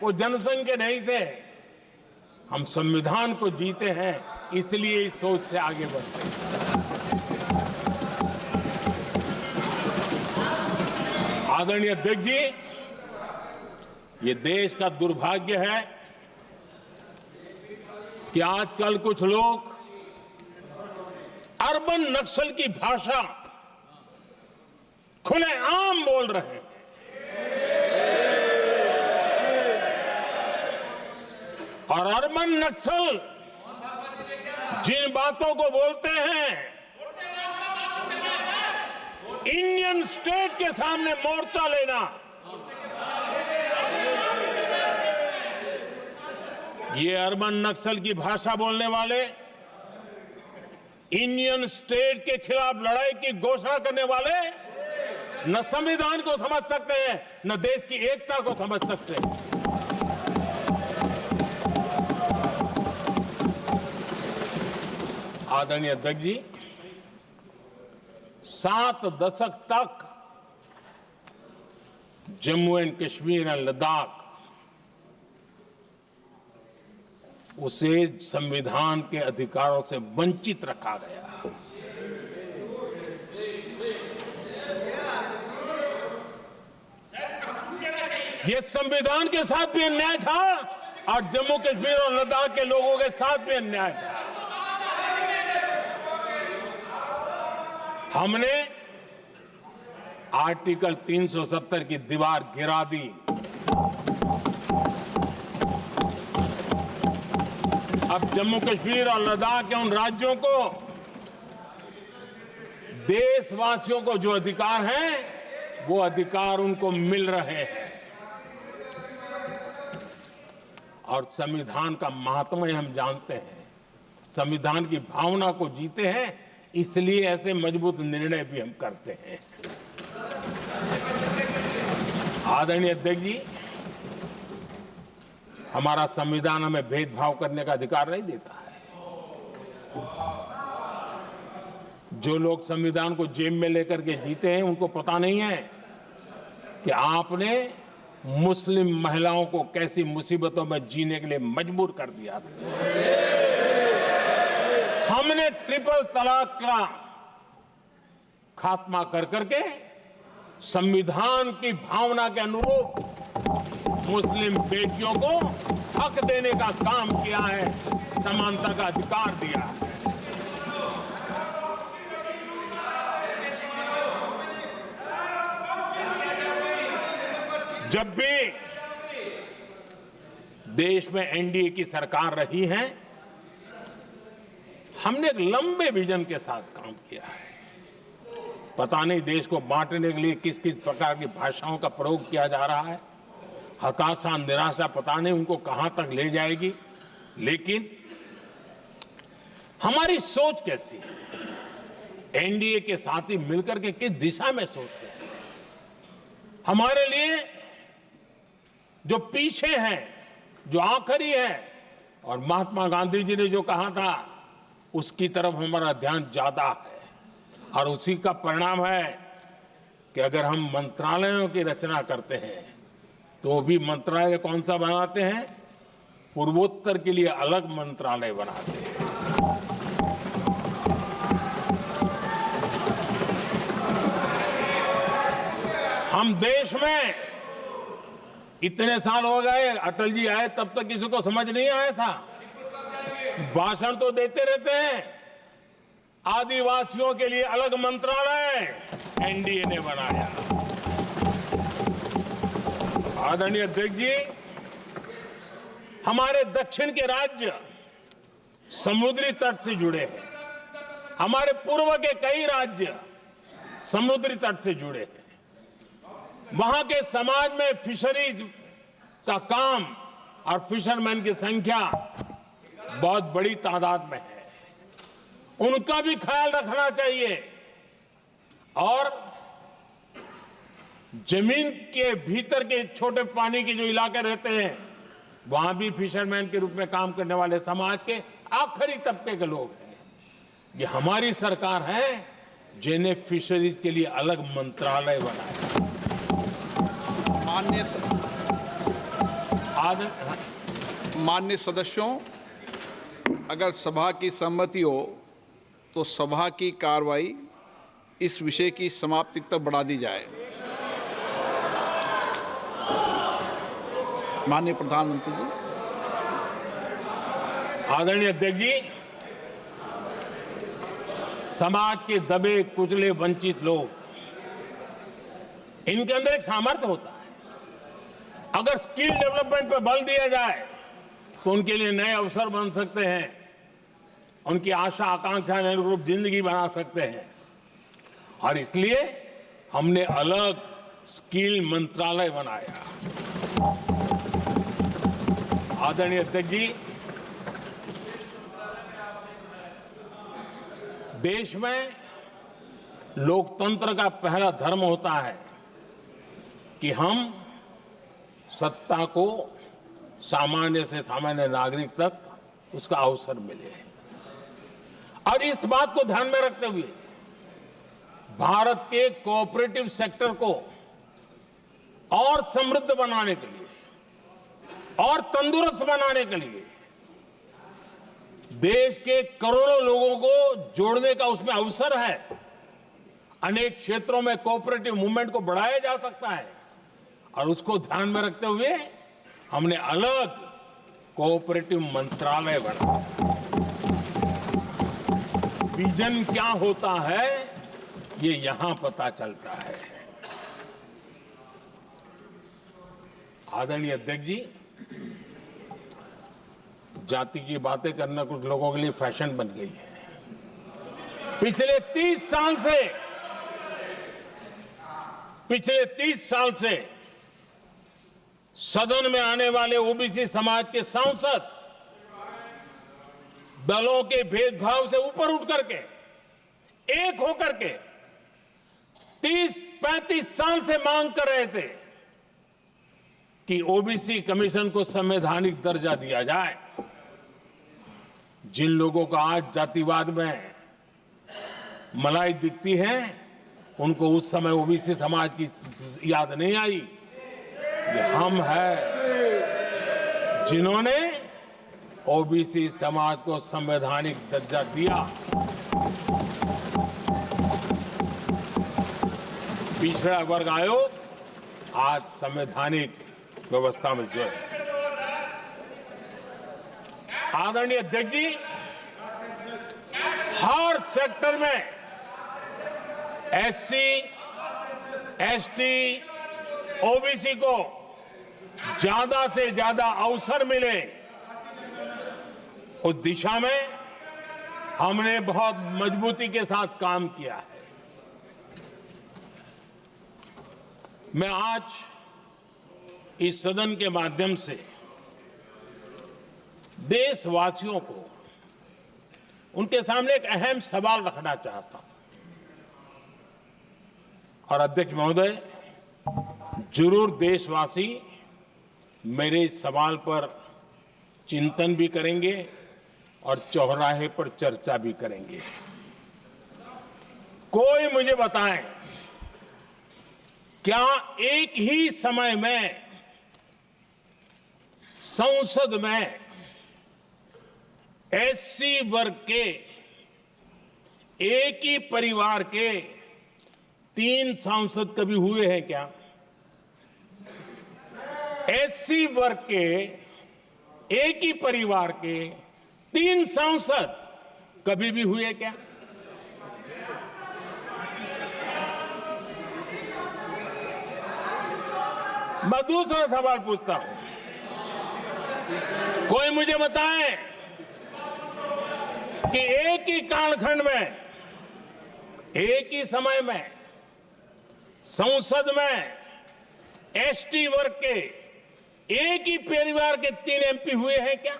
वो जनसंघ के नहीं थे। हम संविधान को जीते हैं, इसलिए इस सोच से आगे बढ़ते हैं। आदरणीय अध्यक्ष जी, ये देश का दुर्भाग्य है कि आजकल कुछ लोग अर्बन नक्सल की भाषा खुलेआम बोल रहे हैं। और अर्बन नक्सल जिन बातों को बोलते हैं, इंडियन स्टेट के सामने मोर्चा लेना, ये अर्बन नक्सल की भाषा बोलने वाले, इंडियन स्टेट के खिलाफ लड़ाई की घोषणा करने वाले न संविधान को समझ सकते हैं, न देश की एकता को समझ सकते हैं। आदरणीय अध्यक्ष जी, 7 दशक तक जम्मू एंड कश्मीर और लद्दाख उसे संविधान के अधिकारों से वंचित रखा गया। यह संविधान के साथ भी अन्याय था और जम्मू कश्मीर और लद्दाख के लोगों के साथ भी अन्याय था। हमने आर्टिकल 370 की दीवार गिरा दी। अब जम्मू कश्मीर और लद्दाख के उन राज्यों को, देशवासियों को जो अधिकार हैं, वो अधिकार उनको मिल रहे हैं। और संविधान का महात्म्य हम जानते हैं, संविधान की भावना को जीते हैं, इसलिए ऐसे मजबूत निर्णय भी हम करते हैं। आदरणीय अध्यक्ष जी, हमारा संविधान हमें भेदभाव करने का अधिकार नहीं देता है। जो लोग संविधान को जेब में लेकर के जीते हैं, उनको पता नहीं है कि आपने मुस्लिम महिलाओं को कैसी मुसीबतों में जीने के लिए मजबूर कर दिया था। हमने ट्रिपल तलाक का खात्मा कर करके संविधान की भावना के अनुरूप मुस्लिम बेटियों को हक देने का काम किया है, समानता का अधिकार दिया है। जब भी देश में एनडीए की सरकार रही है, हमने एक लंबे विजन के साथ काम किया है। पता नहीं देश को बांटने के लिए किस किस प्रकार की भाषाओं का प्रयोग किया जा रहा है। हताशा, निराशा पता नहीं उनको कहां तक ले जाएगी, लेकिन हमारी सोच कैसी है, एनडीए के साथी मिलकर के किस दिशा में सोचते हैं। हमारे लिए जो पीछे है, जो आखिरी है, और महात्मा गांधी जी ने जो कहा था, उसकी तरफ हमारा ध्यान ज्यादा है। और उसी का परिणाम है कि अगर हम मंत्रालयों की रचना करते हैं, तो भी मंत्रालय कौन सा बनाते हैं? पूर्वोत्तर के लिए अलग मंत्रालय बनाते हैं। हम देश में इतने साल हो गए, अटल जी आए तब तक किसी को समझ नहीं आया था। भाषण तो देते रहते हैं, आदिवासियों के लिए अलग मंत्रालय एनडीए ने बनाया। आदरणीय अध्यक्ष जी, हमारे दक्षिण के राज्य समुद्री तट से जुड़े हैं, हमारे पूर्व के कई राज्य समुद्री तट से जुड़े हैं। वहां के समाज में फिशरीज का काम और फिशरमैन की संख्या बहुत बड़ी तादाद में है, उनका भी ख्याल रखना चाहिए। और जमीन के भीतर के छोटे पानी के जो इलाके रहते हैं, वहां भी फिशरमैन के रूप में काम करने वाले समाज के आखिरी तबके के लोग हैं। ये हमारी सरकार है जिन्हें फिशरीज के लिए अलग मंत्रालय बनाया। माननीय सदस्यों, अगर सभा की सहमति हो तो सभा की कार्रवाई इस विषय की समाप्ति तक बढ़ा दी जाए। माननीय प्रधानमंत्री जी। आदरणीय अध्यक्ष जी, समाज के दबे कुचले वंचित लोग, इनके अंदर एक सामर्थ्य होता है। अगर स्किल डेवलपमेंट पर बल दिया जाए तो उनके लिए नए अवसर बन सकते हैं, उनकी आशा आकांक्षा अनुरूप जिंदगी बना सकते हैं। और इसलिए हमने अलग स्किल मंत्रालय बनाया। आदरणीय अध्यक्ष जी, देश में लोकतंत्र का पहला धर्म होता है कि हम सत्ता को सामान्य से सामान्य नागरिक तक उसका अवसर मिले। और इस बात को ध्यान में रखते हुए भारत के कोऑपरेटिव सेक्टर को और समृद्ध बनाने के लिए और तंदुरुस्त बनाने के लिए देश के करोड़ों लोगों को जोड़ने का उसमें अवसर है। अनेक क्षेत्रों में कोऑपरेटिव मूवमेंट को बढ़ाया जा सकता है और उसको ध्यान में रखते हुए हमने अलग कोऑपरेटिव मंत्रालय बनाया। विजन क्या होता है ये यहां पता चलता है। आदरणीय अध्यक्ष जी, जाति की बातें करना कुछ लोगों के लिए फैशन बन गई है। पिछले 30 साल से सदन में आने वाले ओबीसी समाज के सांसद दलों के भेदभाव से ऊपर उठ करके एक होकर के 30-35 साल से मांग कर रहे थे कि ओबीसी कमीशन को संवैधानिक दर्जा दिया जाए। जिन लोगों को आज जातिवाद में मलाई दिखती है, उनको उस समय ओबीसी समाज की याद नहीं आई। ये हम हैं जिन्होंने ओबीसी समाज को संवैधानिक दर्जा दिया। पिछड़ा वर्ग आयोग आज संवैधानिक व्यवस्था में जो है। आदरणीय अध्यक्ष जी, हर सेक्टर में एससी, एसटी, ओबीसी को ज्यादा से ज्यादा अवसर मिले, उस दिशा में हमने बहुत मजबूती के साथ काम किया है। मैं आज इस सदन के माध्यम से देशवासियों को उनके सामने एक अहम सवाल रखना चाहता हूं। और अध्यक्ष महोदय, जरूर देशवासी मेरे इस सवाल पर चिंतन भी करेंगे और चौराहे पर चर्चा भी करेंगे। कोई मुझे बताएं, क्या एक ही समय में संसद में एससी वर्ग के एक ही परिवार के 3 सांसद कभी हुए हैं क्या? एससी वर्ग के एक ही परिवार के 3 सांसद कभी भी हुए क्या? मैं दूसरा सवाल पूछता हूं, कोई मुझे बताए कि एक ही कालखंड में, एक ही समय में संसद में एसटी वर्ग के एक ही परिवार के 3 एमपी हुए हैं क्या?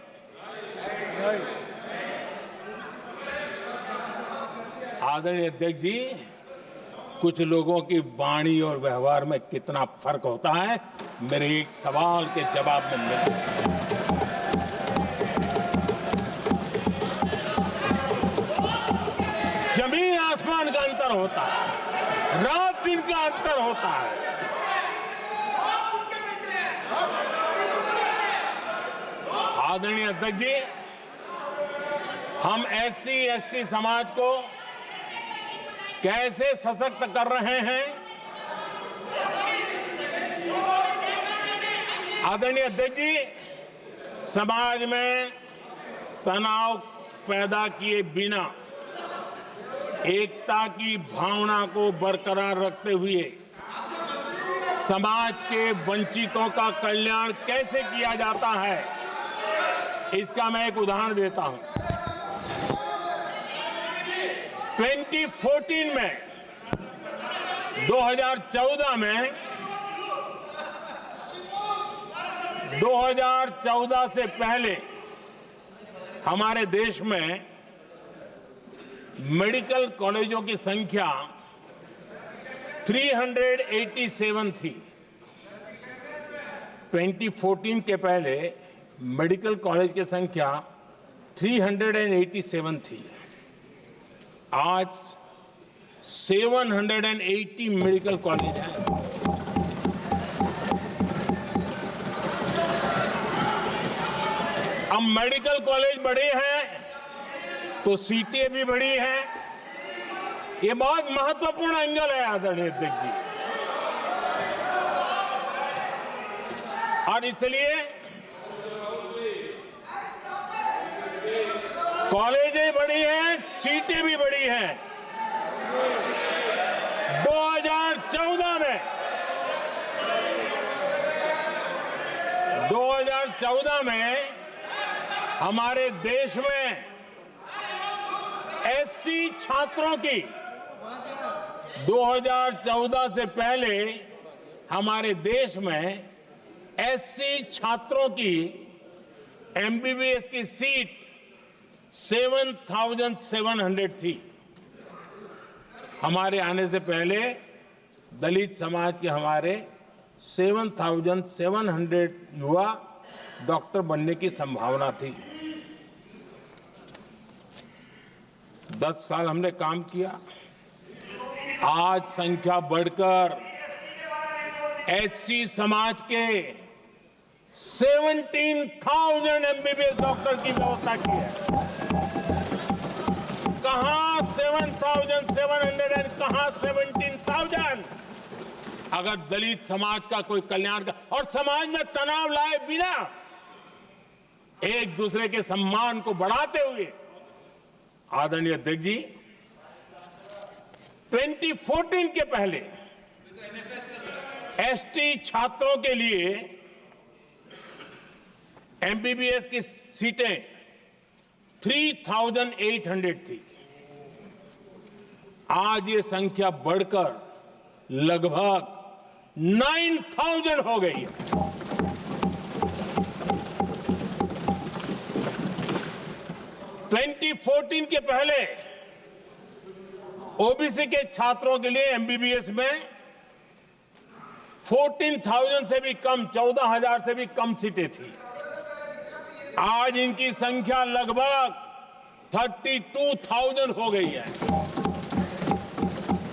आदरणीय अध्यक्ष जी, कुछ लोगों की वाणी और व्यवहार में कितना फर्क होता है, मेरे एक सवाल के जवाब में मिला। जमीन आसमान का अंतर होता है, रात दिन का अंतर होता है। आदरणीय अध्यक्ष जी, हम एससी एसटी समाज को कैसे सशक्त कर रहे हैं? आदरणीय अध्यक्ष जी, समाज में तनाव पैदा किए बिना एकता की भावना को बरकरार रखते हुए समाज के वंचितों का कल्याण कैसे किया जाता है, इसका मैं एक उदाहरण देता हूं। 2014 में 2014 से पहले हमारे देश में मेडिकल कॉलेजों की संख्या 387 थी। 2014 के पहले मेडिकल कॉलेज की संख्या 387 थी। आज 780 मेडिकल कॉलेज हैं। अब मेडिकल कॉलेज बड़े हैं तो सीटें भी बड़ी हैं। ये बहुत महत्वपूर्ण एंगल है आदरणीय अध्यक्ष जी, और इसलिए कॉलेजें बड़ी हैं, सीटें भी बड़ी हैं। 2014 में हमारे देश में एससी छात्रों की 2014 से पहले हमारे देश में एससी छात्रों की एमबीबीएस की सीट 7,700 थी। हमारे आने से पहले दलित समाज के हमारे 7,700 युवा डॉक्टर बनने की संभावना थी। 10 साल हमने काम किया, आज संख्या बढ़कर एससी समाज के 17,000 एमबीबीएस डॉक्टर की व्यवस्था की है। कहां 7,700 और कहां 17,000? अगर दलित समाज का कोई कल्याण का और समाज में तनाव लाए बिना एक दूसरे के सम्मान को बढ़ाते हुए, आदरणीय अध्यक्ष जी, 2014 के पहले एसटी छात्रों के लिए एमबीबीएस की सीटें 3,800 थी। आज ये संख्या बढ़कर लगभग 9,000 हो गई है। (2014) के पहले ओबीसी के छात्रों के लिए एमबीबीएस में 14,000 से भी कम, 14,000 से भी कम सीटें थी। आज इनकी संख्या लगभग 32,000 हो गई है।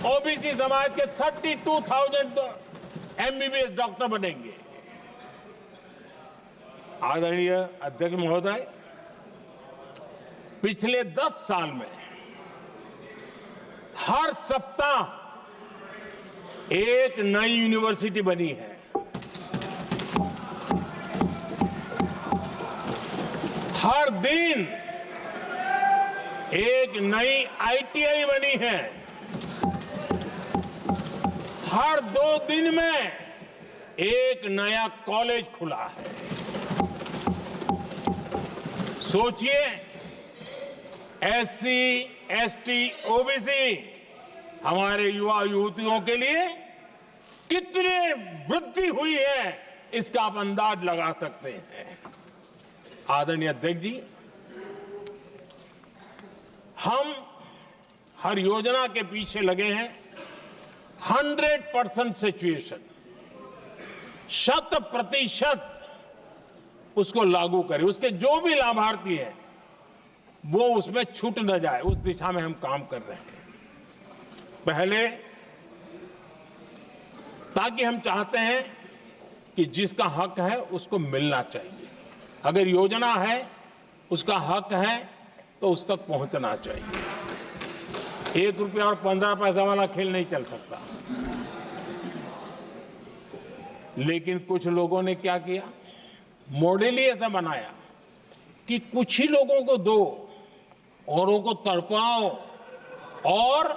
ओबीसी समाज के 32,000 एमबीबीएस डॉक्टर बनेंगे। आदरणीय अध्यक्ष महोदय, पिछले 10 साल में हर सप्ताह एक नई यूनिवर्सिटी बनी है। हर दिन एक नई आईटीआई बनी है। हर 2 दिन में एक नया कॉलेज खुला है। सोचिए, एससी, एसटी, ओबीसी हमारे युवा युवतियों के लिए कितनी वृद्धि हुई है, इसका आप अंदाज लगा सकते हैं। आदरणीय अध्यक्ष जी, हम हर योजना के पीछे लगे हैं 100% सिचुएशन, 100% उसको लागू करें। उसके जो भी लाभार्थी हैं वो उसमें छूट न जाए, उस दिशा में हम काम कर रहे हैं। पहले, ताकि हम चाहते हैं कि जिसका हक है उसको मिलना चाहिए। अगर योजना है, उसका हक है, तो उस तक पहुंचना चाहिए। 1 रुपया और 15 पैसा वाला खेल नहीं चल सकता। लेकिन कुछ लोगों ने क्या किया, मॉडल ही ऐसा बनाया कि कुछ ही लोगों को दो, औरों को तड़पाओ और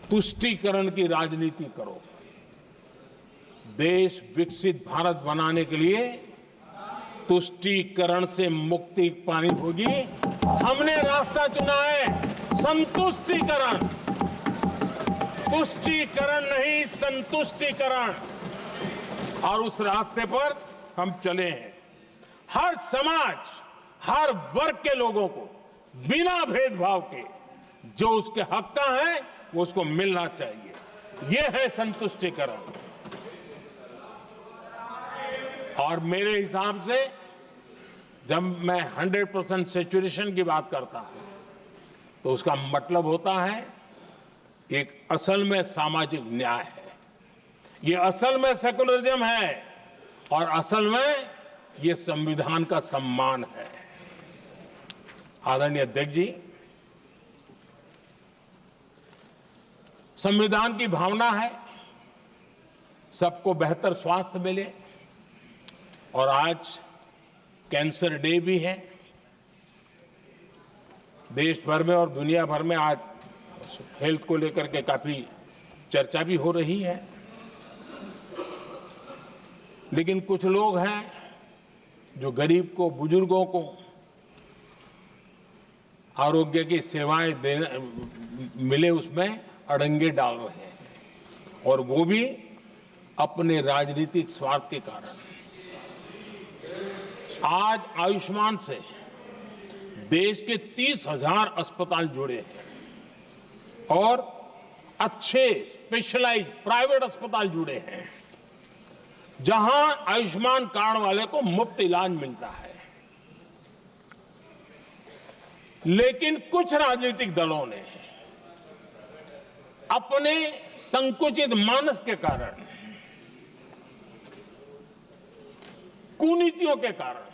तुष्टीकरण की राजनीति करो। देश विकसित भारत बनाने के लिए तुष्टीकरण से मुक्ति पानी होगी। हमने रास्ता चुना है संतुष्टीकरण, तुष्टीकरण नहीं, संतुष्टीकरण। और उस रास्ते पर हम चले हैं। हर समाज, हर वर्ग के लोगों को बिना भेदभाव के जो उसके हक का है वो उसको मिलना चाहिए। ये है संतुष्टीकरण। और मेरे हिसाब से जब मैं 100% सैचुरेशन की बात करता हूं तो उसका मतलब होता है एक असल में सामाजिक न्याय है, ये असल में सेकुलरिज्म है और असल में ये संविधान का सम्मान है। आदरणीय अध्यक्ष जी, संविधान की भावना है सबको बेहतर स्वास्थ्य मिले, और आज कैंसर डे भी है। देश भर में और दुनिया भर में आज हेल्थ को लेकर के काफी चर्चा भी हो रही है। लेकिन कुछ लोग हैं जो गरीब को, बुजुर्गों को आरोग्य की सेवाएं देने मिले उसमें अड़ंगे डाल रहे हैं, और वो भी अपने राजनीतिक स्वार्थ के कारण। आज आयुष्मान से देश के 30,000 अस्पताल जुड़े हैं और अच्छे स्पेशलाइज प्राइवेट अस्पताल जुड़े हैं जहां आयुष्मान कार्ड वाले को मुफ्त इलाज मिलता है। लेकिन कुछ राजनीतिक दलों ने अपने संकुचित मानस के कारण, कुनीतियों के कारण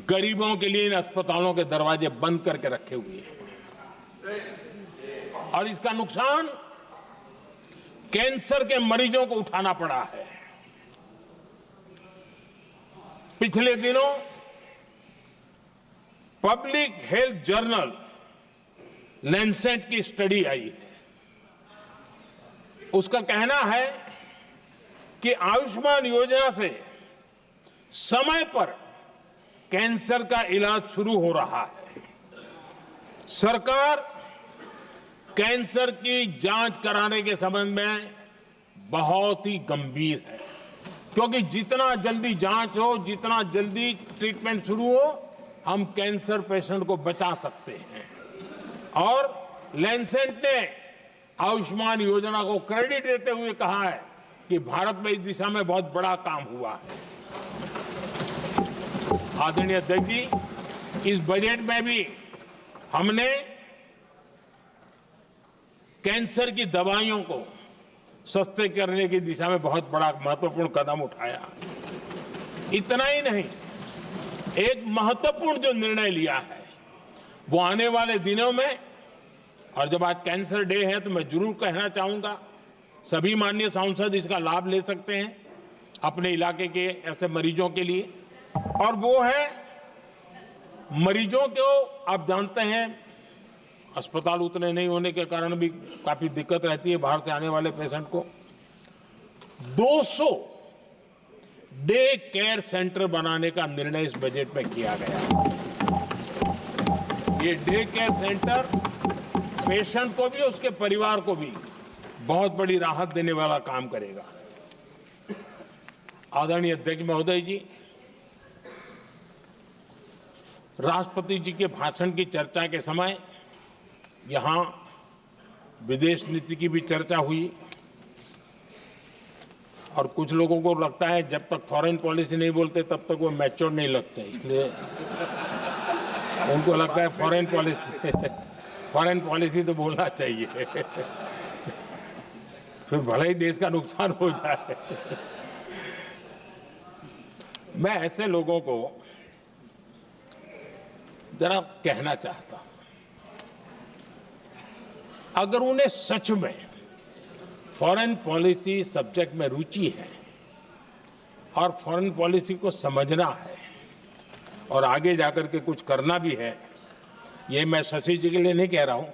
गरीबों के लिए इन अस्पतालों के दरवाजे बंद करके रखे हुए हैं, और इसका नुकसान कैंसर के मरीजों को उठाना पड़ा है। पिछले दिनों पब्लिक हेल्थ जर्नल लैंसेट की स्टडी आई है। उसका कहना है कि आयुष्मान योजना से समय पर कैंसर का इलाज शुरू हो रहा है। सरकार कैंसर की जांच कराने के संबंध में बहुत ही गंभीर है, क्योंकि जितना जल्दी जांच हो, जितना जल्दी ट्रीटमेंट शुरू हो, हम कैंसर पेशेंट को बचा सकते हैं। और लैंसेट ने आयुष्मान योजना को क्रेडिट देते हुए कहा है कि भारत में इस दिशा में बहुत बड़ा काम हुआ है। आदरणीय अध्यक्ष जी, इस बजट में भी हमने कैंसर की दवाइयों को सस्ते करने की दिशा में बहुत बड़ा महत्वपूर्ण कदम उठाया। इतना ही नहीं, एक महत्वपूर्ण जो निर्णय लिया है वो आने वाले दिनों में, और जब आज कैंसर डे है तो मैं जरूर कहना चाहूंगा सभी माननीय सांसद इसका लाभ ले सकते हैं अपने इलाके के ऐसे मरीजों के लिए। और वो है मरीजों को, आप जानते हैं अस्पताल उतने नहीं होने के कारण भी काफी दिक्कत रहती है बाहर से आने वाले पेशेंट को। 200 डे केयर सेंटर बनाने का निर्णय इस बजट में किया गया। ये डे केयर सेंटर पेशेंट को भी, उसके परिवार को भी बहुत बड़ी राहत देने वाला काम करेगा। आदरणीय अध्यक्ष महोदय जी, राष्ट्रपति जी के भाषण की चर्चा के समय यहां विदेश नीति की भी चर्चा हुई, और कुछ लोगों को लगता है जब तक फॉरेन पॉलिसी नहीं बोलते तब तक वो मैच्योर नहीं लगते, इसलिए उनको लगता है फॉरेन पॉलिसी तो बोलना चाहिए फिर भले ही देश का नुकसान हो जाए। मैं ऐसे लोगों को जरा कहना चाहता हूं, अगर उन्हें सच में फॉरेन पॉलिसी सब्जेक्ट में रुचि है और फॉरेन पॉलिसी को समझना है, और आगे जाकर के कुछ करना भी है, ये मैं शशि जी के लिए नहीं कह रहा हूं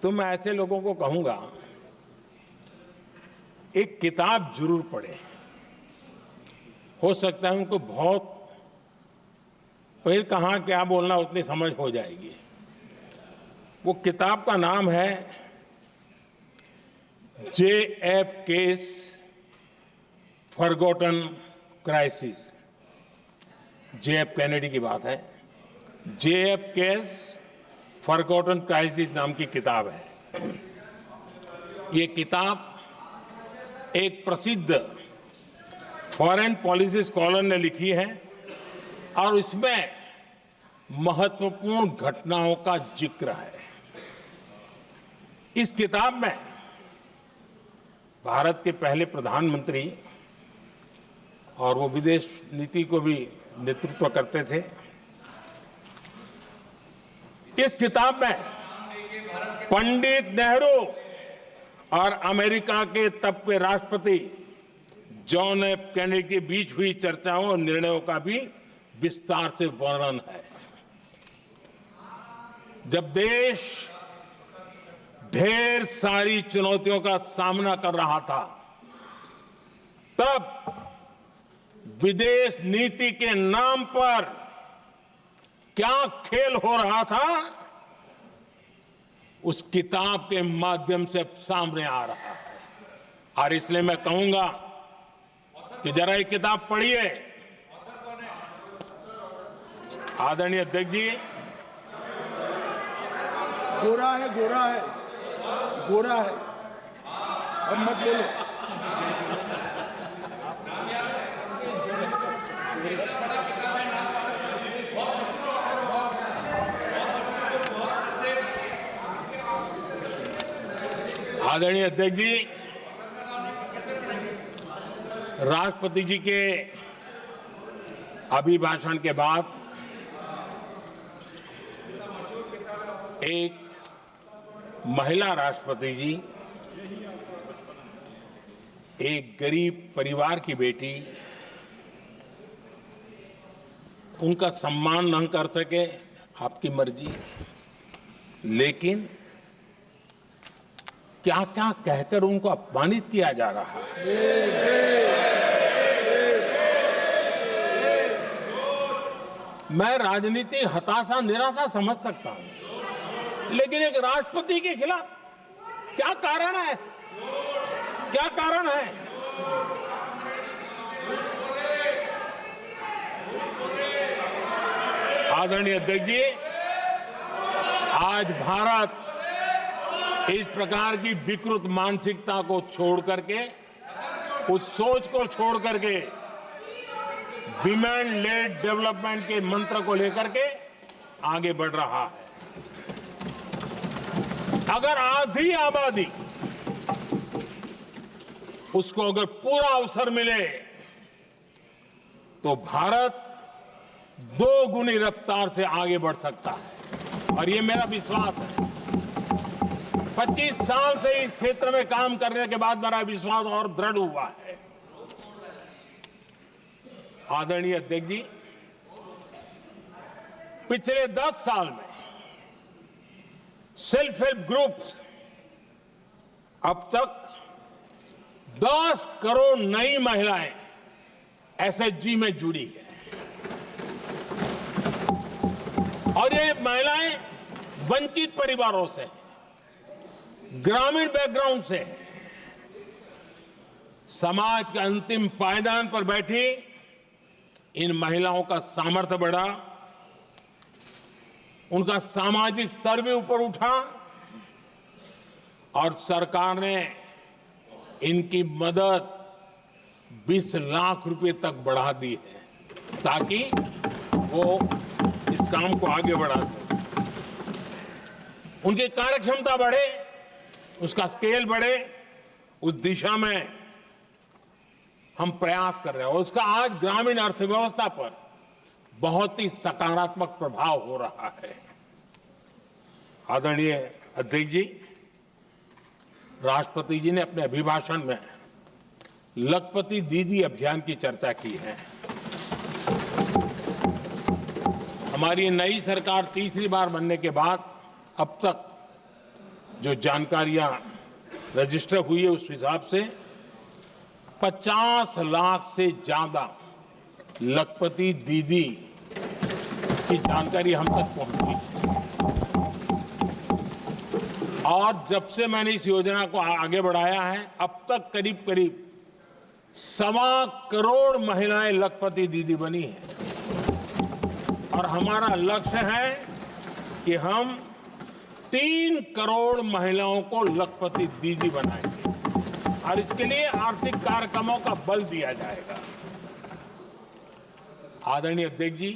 तो मैं ऐसे लोगों को कहूंगा, एक किताब जरूर पढ़ें। हो सकता है उनको बहुत फिर कहाँ क्या बोलना उतनी समझ हो जाएगी। वो किताब का नाम है JF case forgotten crisis. JF Kennedy की बात है। JF केस फॉरगॉटन क्राइसिस नाम की किताब है। ये किताब एक प्रसिद्ध फॉरेन पॉलिसी स्कॉलर ने लिखी है और इसमें महत्वपूर्ण घटनाओं का जिक्र है। इस किताब में भारत के पहले प्रधानमंत्री और वो विदेश नीति को भी नेतृत्व करते थे। इस किताब में पंडित नेहरू और अमेरिका के तब के राष्ट्रपति जॉन एफ कैनेडी के बीच हुई चर्चाओं और निर्णयों का भी विस्तार से वर्णन है। जब देश ढेर सारी चुनौतियों का सामना कर रहा था, तब विदेश नीति के नाम पर क्या खेल हो रहा था, उस किताब के माध्यम से सामने आ रहा है। और इसलिए मैं कहूंगा कि जरा ये किताब पढ़िए। आदरणीय अध्यक्ष जी, गोरा है, गोरा है, गोरा है, अब मत बोलो। आदरणीय अध्यक्ष जी, राष्ट्रपति जी के अभिभाषण के बाद एक महिला राष्ट्रपति जी एक गरीब परिवार की बेटी, उनका सम्मान न कर सके, आपकी मर्जी, लेकिन क्या क्या कहकर उनको अपमानित किया जा रहा है। मैं राजनीति हताशा निराशा समझ सकता हूं, लेकिन एक राष्ट्रपति के खिलाफ क्या कारण है? क्या कारण है? आदरणीय अध्यक्ष जी, आज भारत इस प्रकार की विकृत मानसिकता को छोड़ करके, उस सोच को छोड़ करके, विमेन लेड डेवलपमेंट के मंत्र को लेकर के आगे बढ़ रहा है। अगर आधी आबादी उसको अगर पूरा अवसर मिले तो भारत 2 गुनी रफ्तार से आगे बढ़ सकता है, और ये मेरा विश्वास है। 25 साल से इस क्षेत्र में काम करने के बाद मेरा विश्वास और दृढ़ हुआ है। आदरणीय अध्यक्ष जी, पिछले 10 साल में सेल्फ हेल्प ग्रुप्स अब तक 10 करोड़ नई महिलाएं एसएचजी में जुड़ी है, और ये महिलाएं वंचित परिवारों से, ग्रामीण बैकग्राउंड से, समाज के अंतिम पायदान पर बैठी इन महिलाओं का सामर्थ्य बढ़ा, उनका सामाजिक स्तर भी ऊपर उठा, और सरकार ने इनकी मदद 20 लाख रुपए तक बढ़ा दी है, ताकि वो इस काम को आगे बढ़ा सके। उनकी कार्यक्षमता बढ़े, उसका स्केल बढ़े, उस दिशा में हम प्रयास कर रहे हैं, और उसका आज ग्रामीण अर्थव्यवस्था पर बहुत ही सकारात्मक प्रभाव हो रहा है। आदरणीय अध्यक्ष जी, राष्ट्रपति जी ने अपने अभिभाषण में लखपति दीदी अभियान की चर्चा की है। हमारी नई सरकार तीसरी बार बनने के बाद अब तक जो जानकारियां रजिस्टर हुई है उस हिसाब से 50 लाख से ज्यादा लखपति दीदी की जानकारी हम तक पहुंची है। और जब से मैंने इस योजना को आगे बढ़ाया है अब तक करीब करीब 1.25 करोड़ महिलाएं लखपति दीदी बनी हैं। और हमारा लक्ष्य है कि हम 3 करोड़ महिलाओं को लखपति दीदी बनाएंगे और इसके लिए आर्थिक कार्यक्रमों का बल दिया जाएगा। आदरणीय अध्यक्ष जी,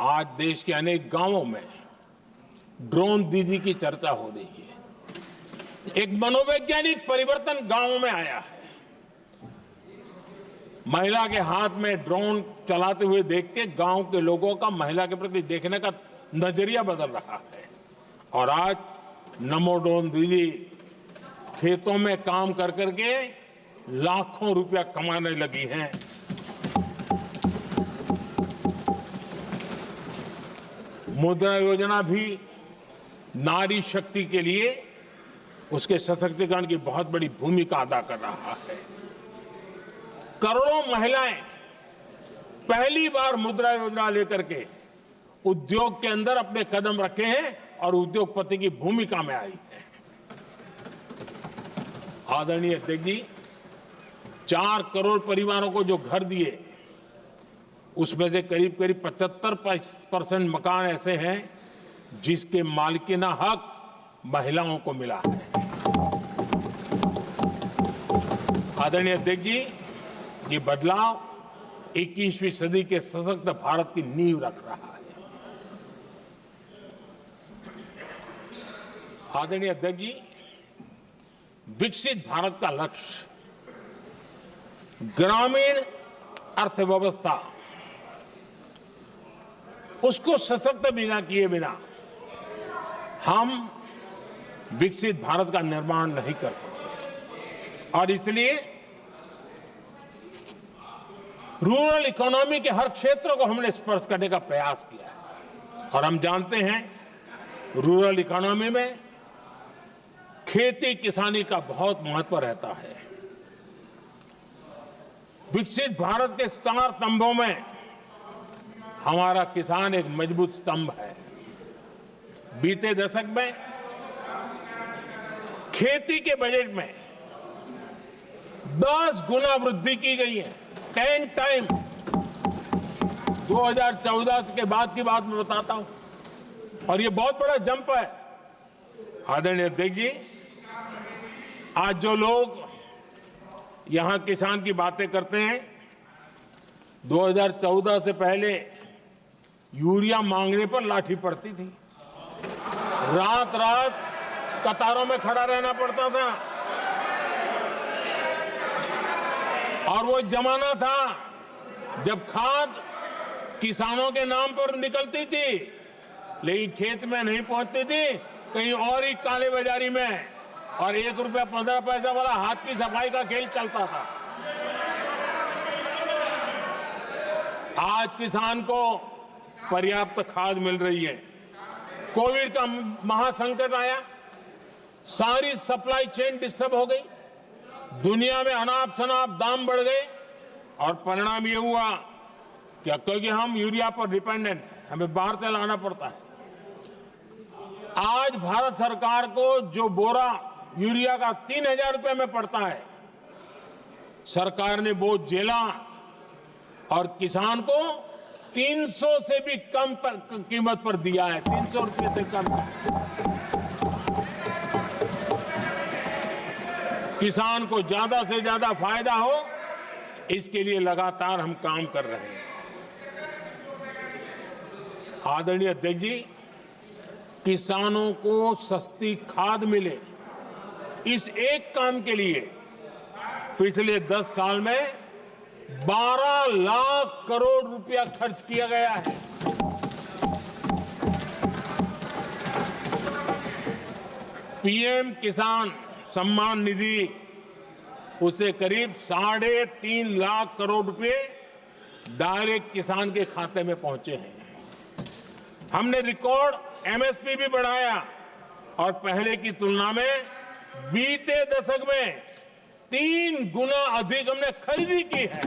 आज देश के अनेक गांवों में ड्रोन दीदी की चर्चा हो रही है। एक मनोवैज्ञानिक परिवर्तन गांवों में आया है। महिला के हाथ में ड्रोन चलाते हुए देख के गांव के लोगों का महिला के प्रति देखने का नजरिया बदल रहा है। और आज नमो ड्रोन दीदी खेतों में काम कर करके लाखों रुपया कमाने लगी हैं। मुद्रा योजना भी नारी शक्ति के लिए उसके सशक्तिकरण की बहुत बड़ी भूमिका अदा कर रहा है। करोड़ों महिलाएं पहली बार मुद्रा योजना लेकर के उद्योग के अंदर अपने कदम रखे हैं और उद्योगपति की भूमिका में आई है। आदरणीय अध्यक्ष जी, 4 करोड़ परिवारों को जो घर दिए उसमें से करीब करीब 75% मकान ऐसे हैं जिसके मालिकाना हक महिलाओं को मिला है। आदरणीय अध्यक्ष जी, ये बदलाव 21वीं सदी के सशक्त भारत की नींव रख रहा है। आदरणीय अध्यक्ष जी, विकसित भारत का लक्ष्य ग्रामीण अर्थव्यवस्था उसको सशक्त बिना किए बिना हम विकसित भारत का निर्माण नहीं कर सकते। और इसलिए रूरल इकोनॉमी के हर क्षेत्र को हमने स्पर्श करने का प्रयास किया है। और हम जानते हैं रूरल इकोनॉमी में खेती किसानी का बहुत महत्व रहता है। विकसित भारत के 4 स्तंभों में हमारा किसान एक मजबूत स्तंभ है। बीते दशक में खेती के बजट में 10 गुना वृद्धि की गई है, 10 टाइम। 2014 के बाद की बात मैं बताता हूं और ये बहुत बड़ा जंप है। आदरणीय अध्यक्ष जी, आज जो लोग यहां किसान की बातें करते हैं, 2014 से पहले यूरिया मांगने पर लाठी पड़ती थी, रात रात कतारों में खड़ा रहना पड़ता था। और वो जमाना था जब खाद किसानों के नाम पर निकलती थी लेकिन खेत में नहीं पहुंचती थी, कहीं और ही काले बाजारी में, और 1 रुपया 15 पैसा वाला हाथ की सफाई का खेल चलता था। आज किसान को पर्याप्त खाद मिल रही है। कोविड का महासंकट आया, सारी सप्लाई चेन डिस्टर्ब हो गई, दुनिया में अनाप शनाप दाम बढ़ गए और परिणाम ये हुआ कि क्योंकि हम यूरिया पर डिपेंडेंट हैं, हमें बाहर से लाना पड़ता है। आज भारत सरकार को जो बोरा यूरिया का 3000 रुपए में पड़ता है, सरकार ने वो झेला और किसान को 300 से भी कम कीमत पर दिया है, 300 रुपए से कम। किसान को ज्यादा से ज्यादा फायदा हो, इसके लिए लगातार हम काम कर रहे हैं। आदरणीय अध्यक्ष जी, किसानों को सस्ती खाद मिले, इस एक काम के लिए पिछले 10 साल में 12 लाख करोड़ रुपया खर्च किया गया है। पीएम किसान सम्मान निधि उससे करीब 3.5 लाख करोड़ रुपए डायरेक्ट किसान के खाते में पहुंचे हैं। हमने रिकॉर्ड एमएसपी भी बढ़ाया और पहले की तुलना में बीते दशक में 3 गुना अधिक हमने खरीदी की है।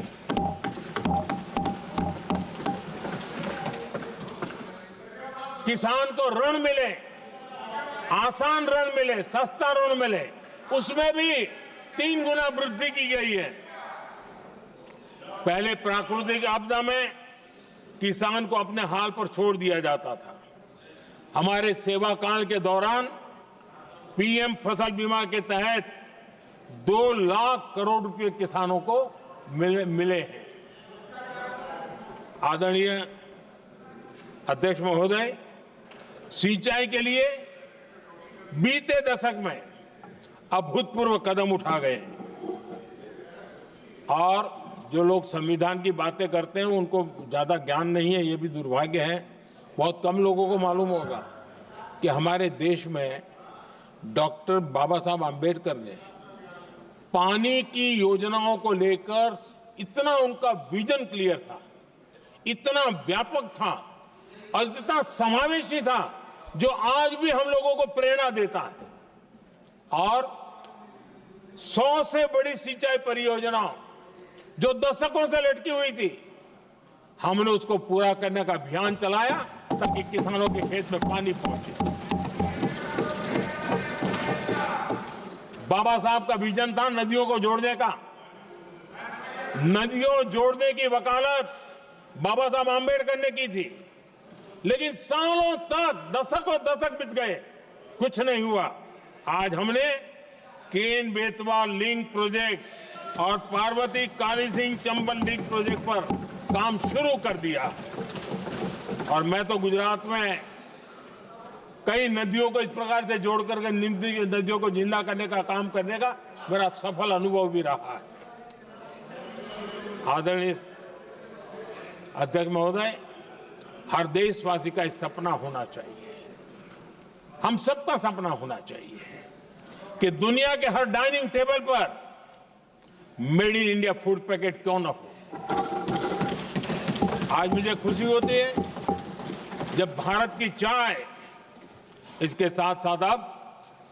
किसान को ऋण मिले, आसान ऋण मिले, सस्ता ऋण मिले, उसमें भी 3 गुना वृद्धि की गई है। पहले प्राकृतिक आपदा में किसान को अपने हाल पर छोड़ दिया जाता था। हमारे सेवा काल के दौरान पीएम फसल बीमा के तहत 2 लाख करोड़ रुपए किसानों को मिले हैं। आदरणीय अध्यक्ष महोदय, सिंचाई के लिए बीते दशक में अभूतपूर्व कदम उठा गए और जो लोग संविधान की बातें करते हैं उनको ज्यादा ज्ञान नहीं है, ये भी दुर्भाग्य है। बहुत कम लोगों को मालूम होगा कि हमारे देश में डॉक्टर बाबा साहब आम्बेडकर ने पानी की योजनाओं को लेकर इतना उनका विजन क्लियर था, इतना व्यापक था और इतना समावेशी था, जो आज भी हम लोगों को प्रेरणा देता है। और 100 से बड़ी सिंचाई परियोजना जो दशकों से लटकी हुई थी, हमने उसको पूरा करने का अभियान चलाया ताकि किसानों के खेत में पानी पहुंचे। बाबा साहब का विजन था नदियों को जोड़ने का। नदियों जोड़ने की वकालत बाबा साहब आम्बेडकर ने की थी, लेकिन सालों तक, दशकों दशक बीत गए, कुछ नहीं हुआ। आज हमने केन बेतवा लिंक प्रोजेक्ट और पार्वती काली सिंह चंबल लिंक प्रोजेक्ट पर काम शुरू कर दिया और मैं तो गुजरात में कई नदियों को इस प्रकार से जोड़ करके नदियों को जिंदा करने का काम करने का मेरा सफल अनुभव भी रहा है। आदरणीय अध्यक्ष महोदय, हर देशवासी का इस सपना होना चाहिए, हम सबका सपना होना चाहिए कि दुनिया के हर डाइनिंग टेबल पर made in India food packet क्यों न हो। आज मुझे खुशी होती है जब भारत की चाय, इसके साथ साथ अब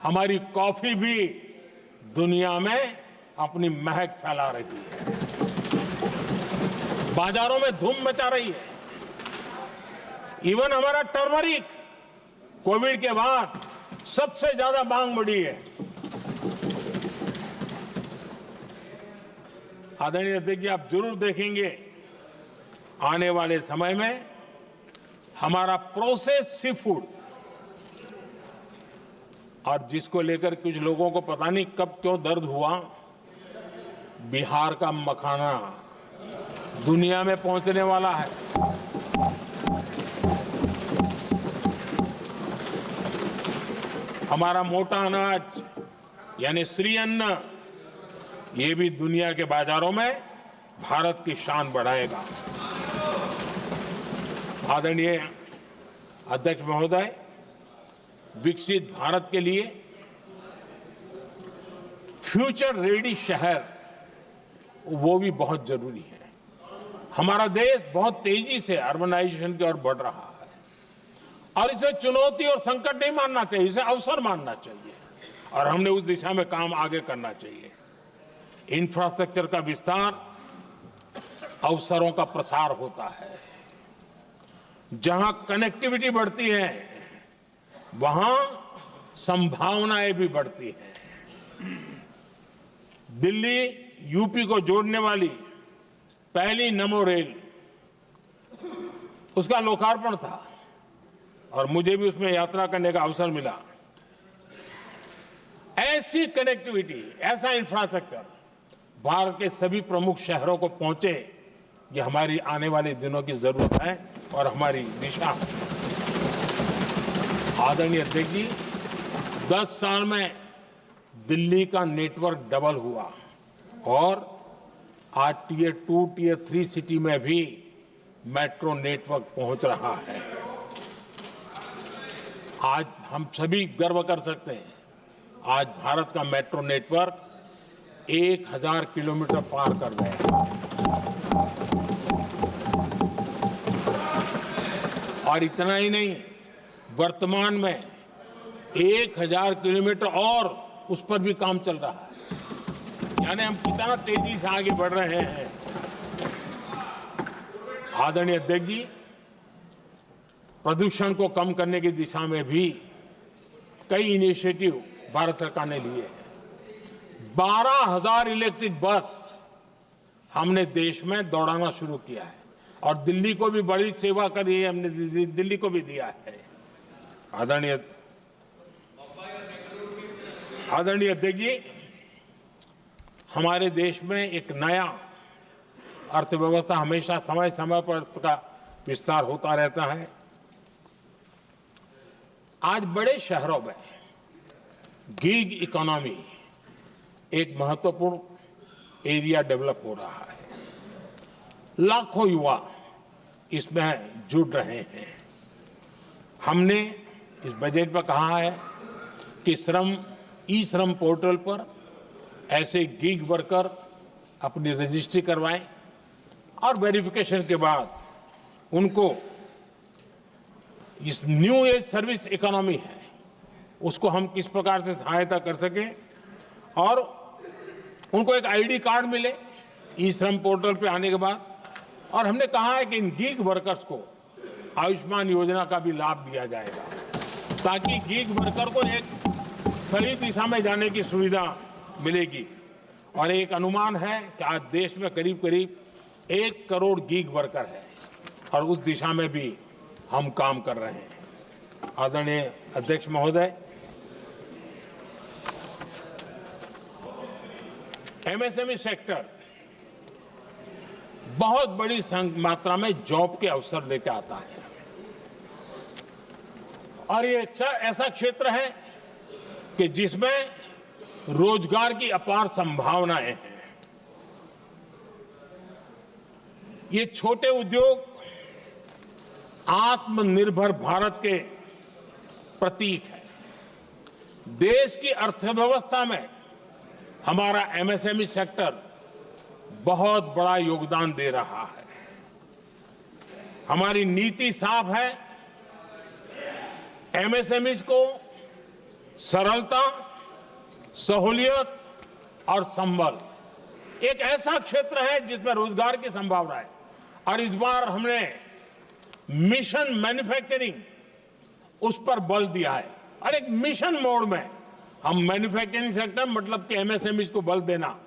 हमारी कॉफी भी दुनिया में अपनी महक फैला रही है, बाजारों में धूम मचा रही है। इवन हमारा टर्मरिक कोविड के बाद सबसे ज्यादा मांग बढ़ी है। आदरणीय अध्यक्ष जी, आप जरूर देखेंगे आने वाले समय में हमारा प्रोसेस सी फूड, और जिसको लेकर कुछ लोगों को पता नहीं कब क्यों दर्द हुआ, बिहार का मखाना दुनिया में पहुंचने वाला है। हमारा मोटा अनाज यानी श्री अन्न, ये भी दुनिया के बाजारों में भारत की शान बढ़ाएगा। आदरणीय अध्यक्ष महोदय, विकसित भारत के लिए फ्यूचर रेडी शहर वो भी बहुत जरूरी है। हमारा देश बहुत तेजी से अर्बनाइजेशन की ओर बढ़ रहा है और इसे चुनौती और संकट नहीं मानना चाहिए, इसे अवसर मानना चाहिए और हमने उस दिशा में काम आगे करना चाहिए। इंफ्रास्ट्रक्चर का विस्तार अवसरों का प्रसार होता है। जहां कनेक्टिविटी बढ़ती है वहां संभावनाएं भी बढ़ती हैं। दिल्ली यूपी को जोड़ने वाली पहली नमो रेल, उसका लोकार्पण था और मुझे भी उसमें यात्रा करने का अवसर मिला। ऐसी कनेक्टिविटी, ऐसा इंफ्रास्ट्रक्चर भारत के सभी प्रमुख शहरों को पहुंचे, ये हमारी आने वाले दिनों की जरूरत है और हमारी दिशा। आदरणीय अध्यक्ष जी, 10 साल में दिल्ली का नेटवर्क डबल हुआ और आज टियर 2, टियर 3 सिटी में भी मेट्रो नेटवर्क पहुंच रहा है। आज हम सभी गर्व कर सकते हैं, आज भारत का मेट्रो नेटवर्क 1000 किलोमीटर पार कर गया और इतना ही नहीं, वर्तमान में 1000 किलोमीटर और उस पर भी काम चल रहा है। यानी हम कितना तेजी से आगे बढ़ रहे हैं। आदरणीय अध्यक्ष जी, प्रदूषण को कम करने की दिशा में भी कई इनिशिएटिव भारत सरकार ने लिए हैं। 12,000 इलेक्ट्रिक बस हमने देश में दौड़ाना शुरू किया है और दिल्ली को भी बड़ी सेवा करी है, हमने दिल्ली को भी दिया है। आदरणीय अध्यक्ष जी, हमारे देश में एक नया अर्थव्यवस्था हमेशा समय समय पर का विस्तार होता रहता है। आज बड़े शहरों में गिग इकोनॉमी एक महत्वपूर्ण एरिया डेवलप हो रहा है। लाखों युवा इसमें जुड़ रहे हैं। हमने इस बजट में कहा है कि ई श्रम पोर्टल पर ऐसे गिग वर्कर अपनी रजिस्ट्री करवाएं और वेरिफिकेशन के बाद उनको इस न्यू एज सर्विस इकोनॉमी है उसको हम किस प्रकार से सहायता कर सकें और उनको एक आईडी कार्ड मिले ई श्रम पोर्टल पे आने के बाद। और हमने कहा है कि इन गिग वर्कर्स को आयुष्मान योजना का भी लाभ दिया जाएगा ताकि गिग वर्कर को एक सही दिशा में जाने की सुविधा मिलेगी। और एक अनुमान है कि आज देश में करीब करीब 1 करोड़ गिग वर्कर है और उस दिशा में भी हम काम कर रहे हैं। आदरणीय अध्यक्ष महोदय, एमएसएमई सेक्टर बहुत बड़ी मात्रा में जॉब के अवसर लेकर आता है और ये ऐसा क्षेत्र है कि जिसमें रोजगार की अपार संभावनाएं हैं। ये छोटे उद्योग आत्मनिर्भर भारत के प्रतीक है। देश की अर्थव्यवस्था में हमारा एमएसएमई सेक्टर बहुत बड़ा योगदान दे रहा है। हमारी नीति साफ है, एमएसएमई को सरलता, सहूलियत और संबल, एक ऐसा क्षेत्र है जिसमें रोजगार की संभावना है। और इस बार हमने मिशन मैन्युफैक्चरिंग उस पर बल दिया है और एक मिशन मोड में हम मैन्युफैक्चरिंग सेक्टर मतलब कि एमएसएमई को बल देना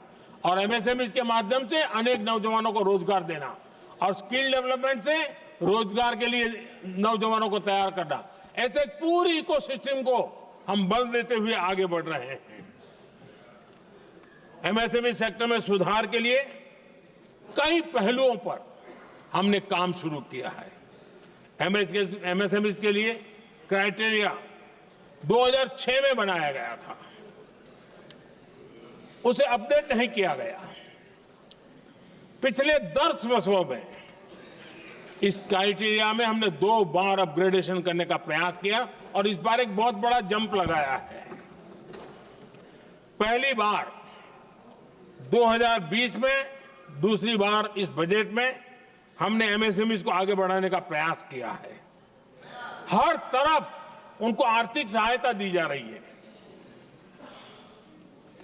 और एमएसएमई के माध्यम से अनेक नौजवानों को रोजगार देना और स्किल डेवलपमेंट से रोजगार के लिए नौजवानों को तैयार करना, ऐसे पूरी इकोसिस्टम को हम बल देते हुए आगे बढ़ रहे हैं। एमएसएमई सेक्टर में सुधार के लिए कई पहलुओं पर हमने काम शुरू किया है। एमएसएमई के लिए क्राइटेरिया 2006 में बनाया गया था, उसे अपडेट नहीं किया गया। पिछले 10 वर्षों में इस क्राइटेरिया में हमने 2 बार अपग्रेडेशन करने का प्रयास किया और इस बार एक बहुत बड़ा जंप लगाया है। पहली बार 2020 में, दूसरी बार इस बजट में हमने एमएसएमई को आगे बढ़ाने का प्रयास किया है। हर तरफ उनको आर्थिक सहायता दी जा रही है।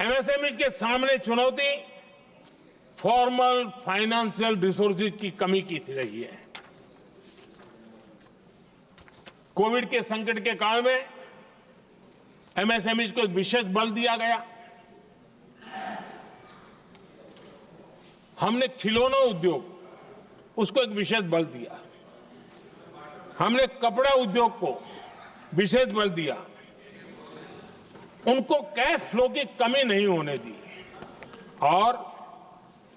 एमएसएमई के सामने चुनौती फॉर्मल फाइनेंशियल रिसोर्सेज की कमी की रही है। कोविड के संकट के काल में एमएसएमई को एक विशेष बल दिया गया। हमने खिलौना उद्योग उसको एक विशेष बल दिया। हमने कपड़ा उद्योग को विशेष बल दिया। उनको कैश फ्लो की कमी नहीं होने दी और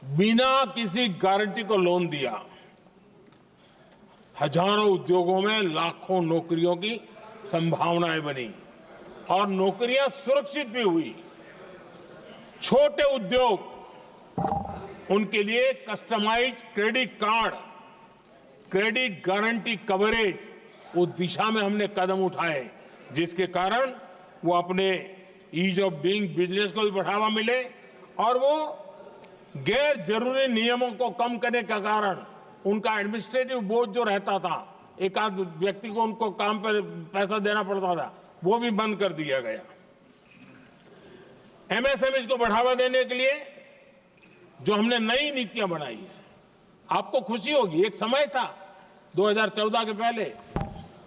बिना किसी गारंटी को लोन दिया। हजारों उद्योगों में लाखों नौकरियों की संभावनाएं बनी और नौकरियां सुरक्षित भी हुई। छोटे उद्योग, उनके लिए customise credit card, credit guarantee coverage, उस दिशा में हमने कदम उठाए जिसके कारण वो अपने ईज ऑफ डूइंग बिजनेस को भी बढ़ावा मिले और वो गैर जरूरी नियमों को कम करने का कारण उनका एडमिनिस्ट्रेटिव बोझ जो रहता था, एक आध व्यक्ति को उनको काम पर पैसा देना पड़ता था, वो भी बंद कर दिया गया। एमएसएमई को बढ़ावा देने के लिए जो हमने नई नीतियां बनाई है, आपको खुशी होगी, एक समय था 2014 के पहले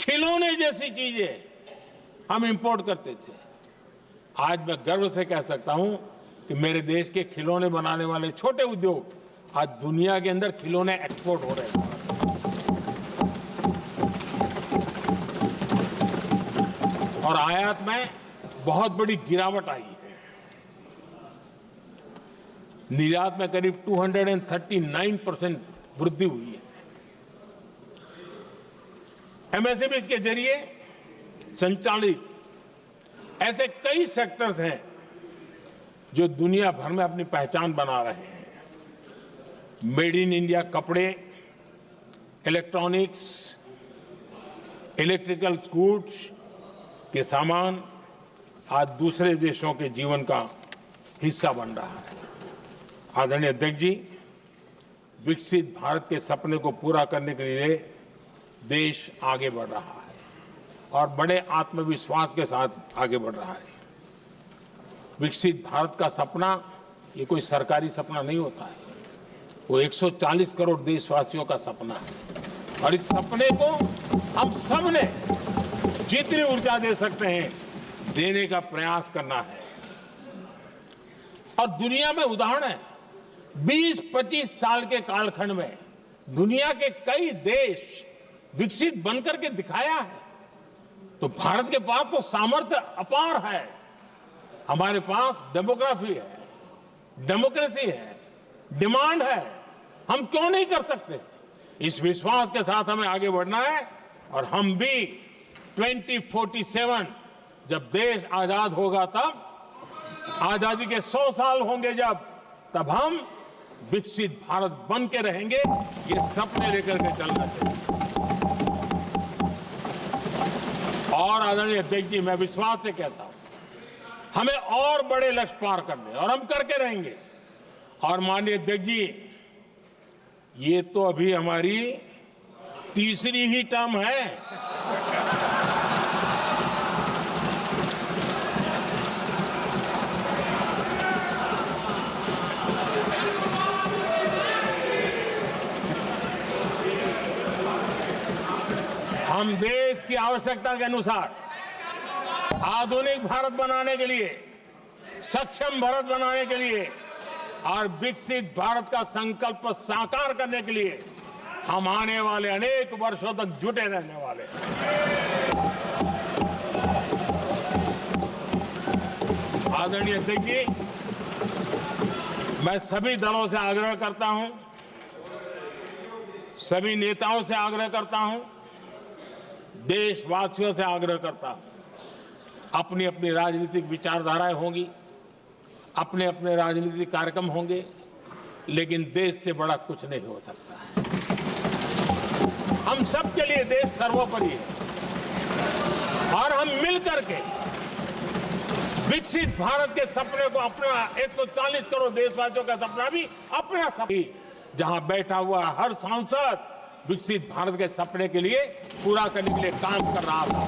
खिलौने जैसी चीजें हम इंपोर्ट करते थे। आज मैं गर्व से कह सकता हूं कि मेरे देश के खिलौने बनाने वाले छोटे उद्योग आज दुनिया के अंदर खिलौने एक्सपोर्ट हो रहे हैं। और आयात में बहुत बड़ी गिरावट आई है। निर्यात में करीब 239% वृद्धि हुई है। एमएसएमई के जरिए संचालित ऐसे कई सेक्टर्स हैं जो दुनिया भर में अपनी पहचान बना रहे हैं। मेड इन इंडिया कपड़े, इलेक्ट्रॉनिक्स, इलेक्ट्रिकल गुड्स के सामान आज दूसरे देशों के जीवन का हिस्सा बन रहा है। आदरणीय अध्यक्ष जी, विकसित भारत के सपने को पूरा करने के लिए देश आगे बढ़ रहा है और बड़े आत्मविश्वास के साथ आगे बढ़ रहा है। विकसित भारत का सपना ये कोई सरकारी सपना नहीं होता है, वो 140 करोड़ देशवासियों का सपना है। और इस सपने को हम सब ने जितनी ऊर्जा दे सकते हैं देने का प्रयास करना है। और दुनिया में उदाहरण है, 20-25 साल के कालखंड में दुनिया के कई देश विकसित बनकर के दिखाया है। तो भारत के पास तो सामर्थ्य अपार है। हमारे पास डेमोग्राफी है, डेमोक्रेसी है, डिमांड है, हम क्यों नहीं कर सकते? इस विश्वास के साथ हमें आगे बढ़ना है और हम भी 2047 जब देश आजाद होगा, तब आजादी के 100 साल होंगे तब हम विकसित भारत बन के रहेंगे। ये सपने लेकर के चलना चाहिए। और आदरणीय अध्यक्ष जी, मैं विश्वास से कहता हूं हमें और बड़े लक्ष्य पार करने, और हम करके रहेंगे। और माननीय अध्यक्ष जी, ये तो अभी हमारी तीसरी ही टर्म है। हम देश की आवश्यकता के अनुसार आधुनिक भारत बनाने के लिए, सक्षम भारत बनाने के लिए और विकसित भारत का संकल्प साकार करने के लिए हम आने वाले अनेक वर्षों तक जुटे रहने वाले हैं। आदरणीय अध्यक्ष जी, मैं सभी दलों से आग्रह करता हूं, सभी नेताओं से आग्रह करता हूं, देशवासियों से आग्रह करता हूं, अपनी अपनी राजनीतिक विचारधाराएं होंगी, अपने अपने राजनीतिक कार्यक्रम होंगे, लेकिन देश से बड़ा कुछ नहीं हो सकता है। हम सब के लिए देश सर्वोपरि है और हम मिलकर के विकसित भारत के सपने को अपना, 140 करोड़ देशवासियों का सपना भी अपना सपना, जहां बैठा हुआ हर सांसद विकसित भारत के सपने के लिए पूरा करने के लिए काम कर रहा था।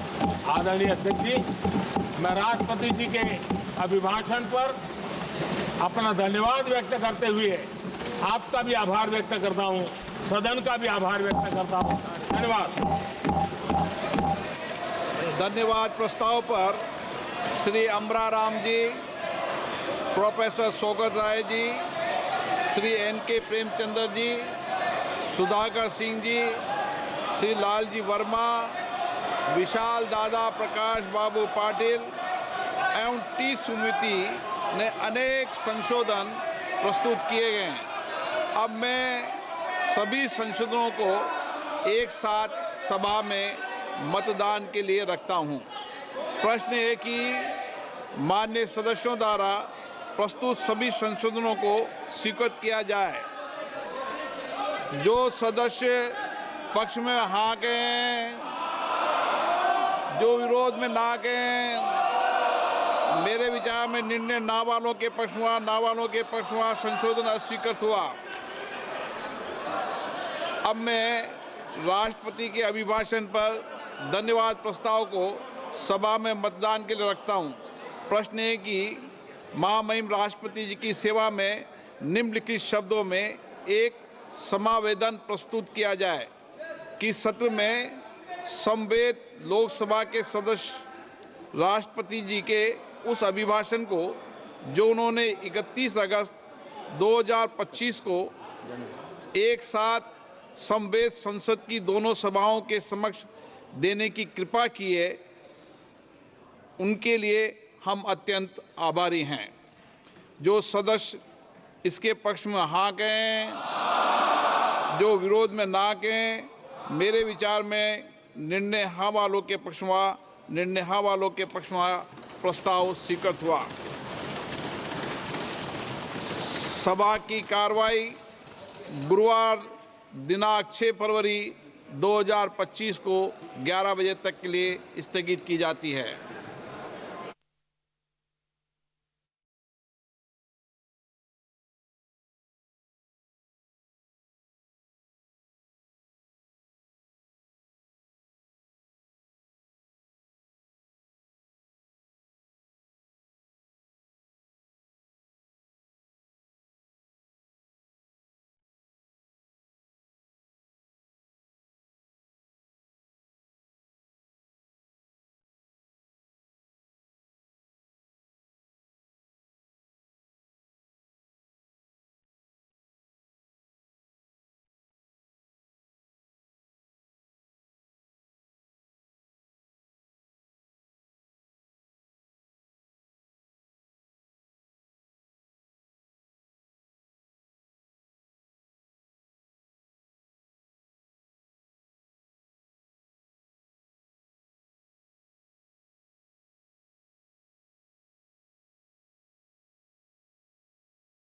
आदरणीय अध्यक्ष जी, मैं राष्ट्रपति जी के अभिभाषण पर अपना धन्यवाद व्यक्त करते हुए आपका भी आभार व्यक्त करता हूं, सदन का भी आभार व्यक्त करता हूं। धन्यवाद। धन्यवाद। प्रस्ताव पर श्री अमरा राम जी, प्रोफेसर सौगत राय जी, श्री NK प्रेमचंद्र जी, सुधाकर सिंह जी, श्री लालजी वर्मा, विशाल दादा, प्रकाश बाबू पाटिल एवं टी सुमिति ने अनेक संशोधन प्रस्तुत किए गए हैं। अब मैं सभी संशोधनों को एक साथ सभा में मतदान के लिए रखता हूं। प्रश्न है कि माननीय सदस्यों द्वारा प्रस्तुत सभी संशोधनों को स्वीकृत किया जाए। जो सदस्य पक्ष में हाँ कहें, जो विरोध में ना कहें, मेरे विचार में निर्णय ना वालों के पक्ष में संशोधन अस्वीकृत हुआ। अब मैं राष्ट्रपति के अभिभाषण पर धन्यवाद प्रस्ताव को सभा में मतदान के लिए रखता हूं। प्रश्न है कि महामहिम राष्ट्रपति जी की सेवा में निम्नलिखित शब्दों में एक समावेदन प्रस्तुत किया जाए कि सत्र में समवेत लोकसभा के सदस्य राष्ट्रपति जी के उस अभिभाषण को जो उन्होंने 31 अगस्त 2025 को एक साथ समवेत संसद की दोनों सभाओं के समक्ष देने की कृपा की है, उनके लिए हम अत्यंत आभारी हैं। जो सदस्य इसके पक्ष में हाँ कहें, जो विरोध में ना कहें, मेरे विचार में निर्णय हाँ वालों के पक्ष में प्रस्ताव स्वीकृत हुआ। सभा की कार्रवाई गुरुवार दिनांक 6 फरवरी 2025 को 11 बजे तक के लिए स्थगित की जाती है।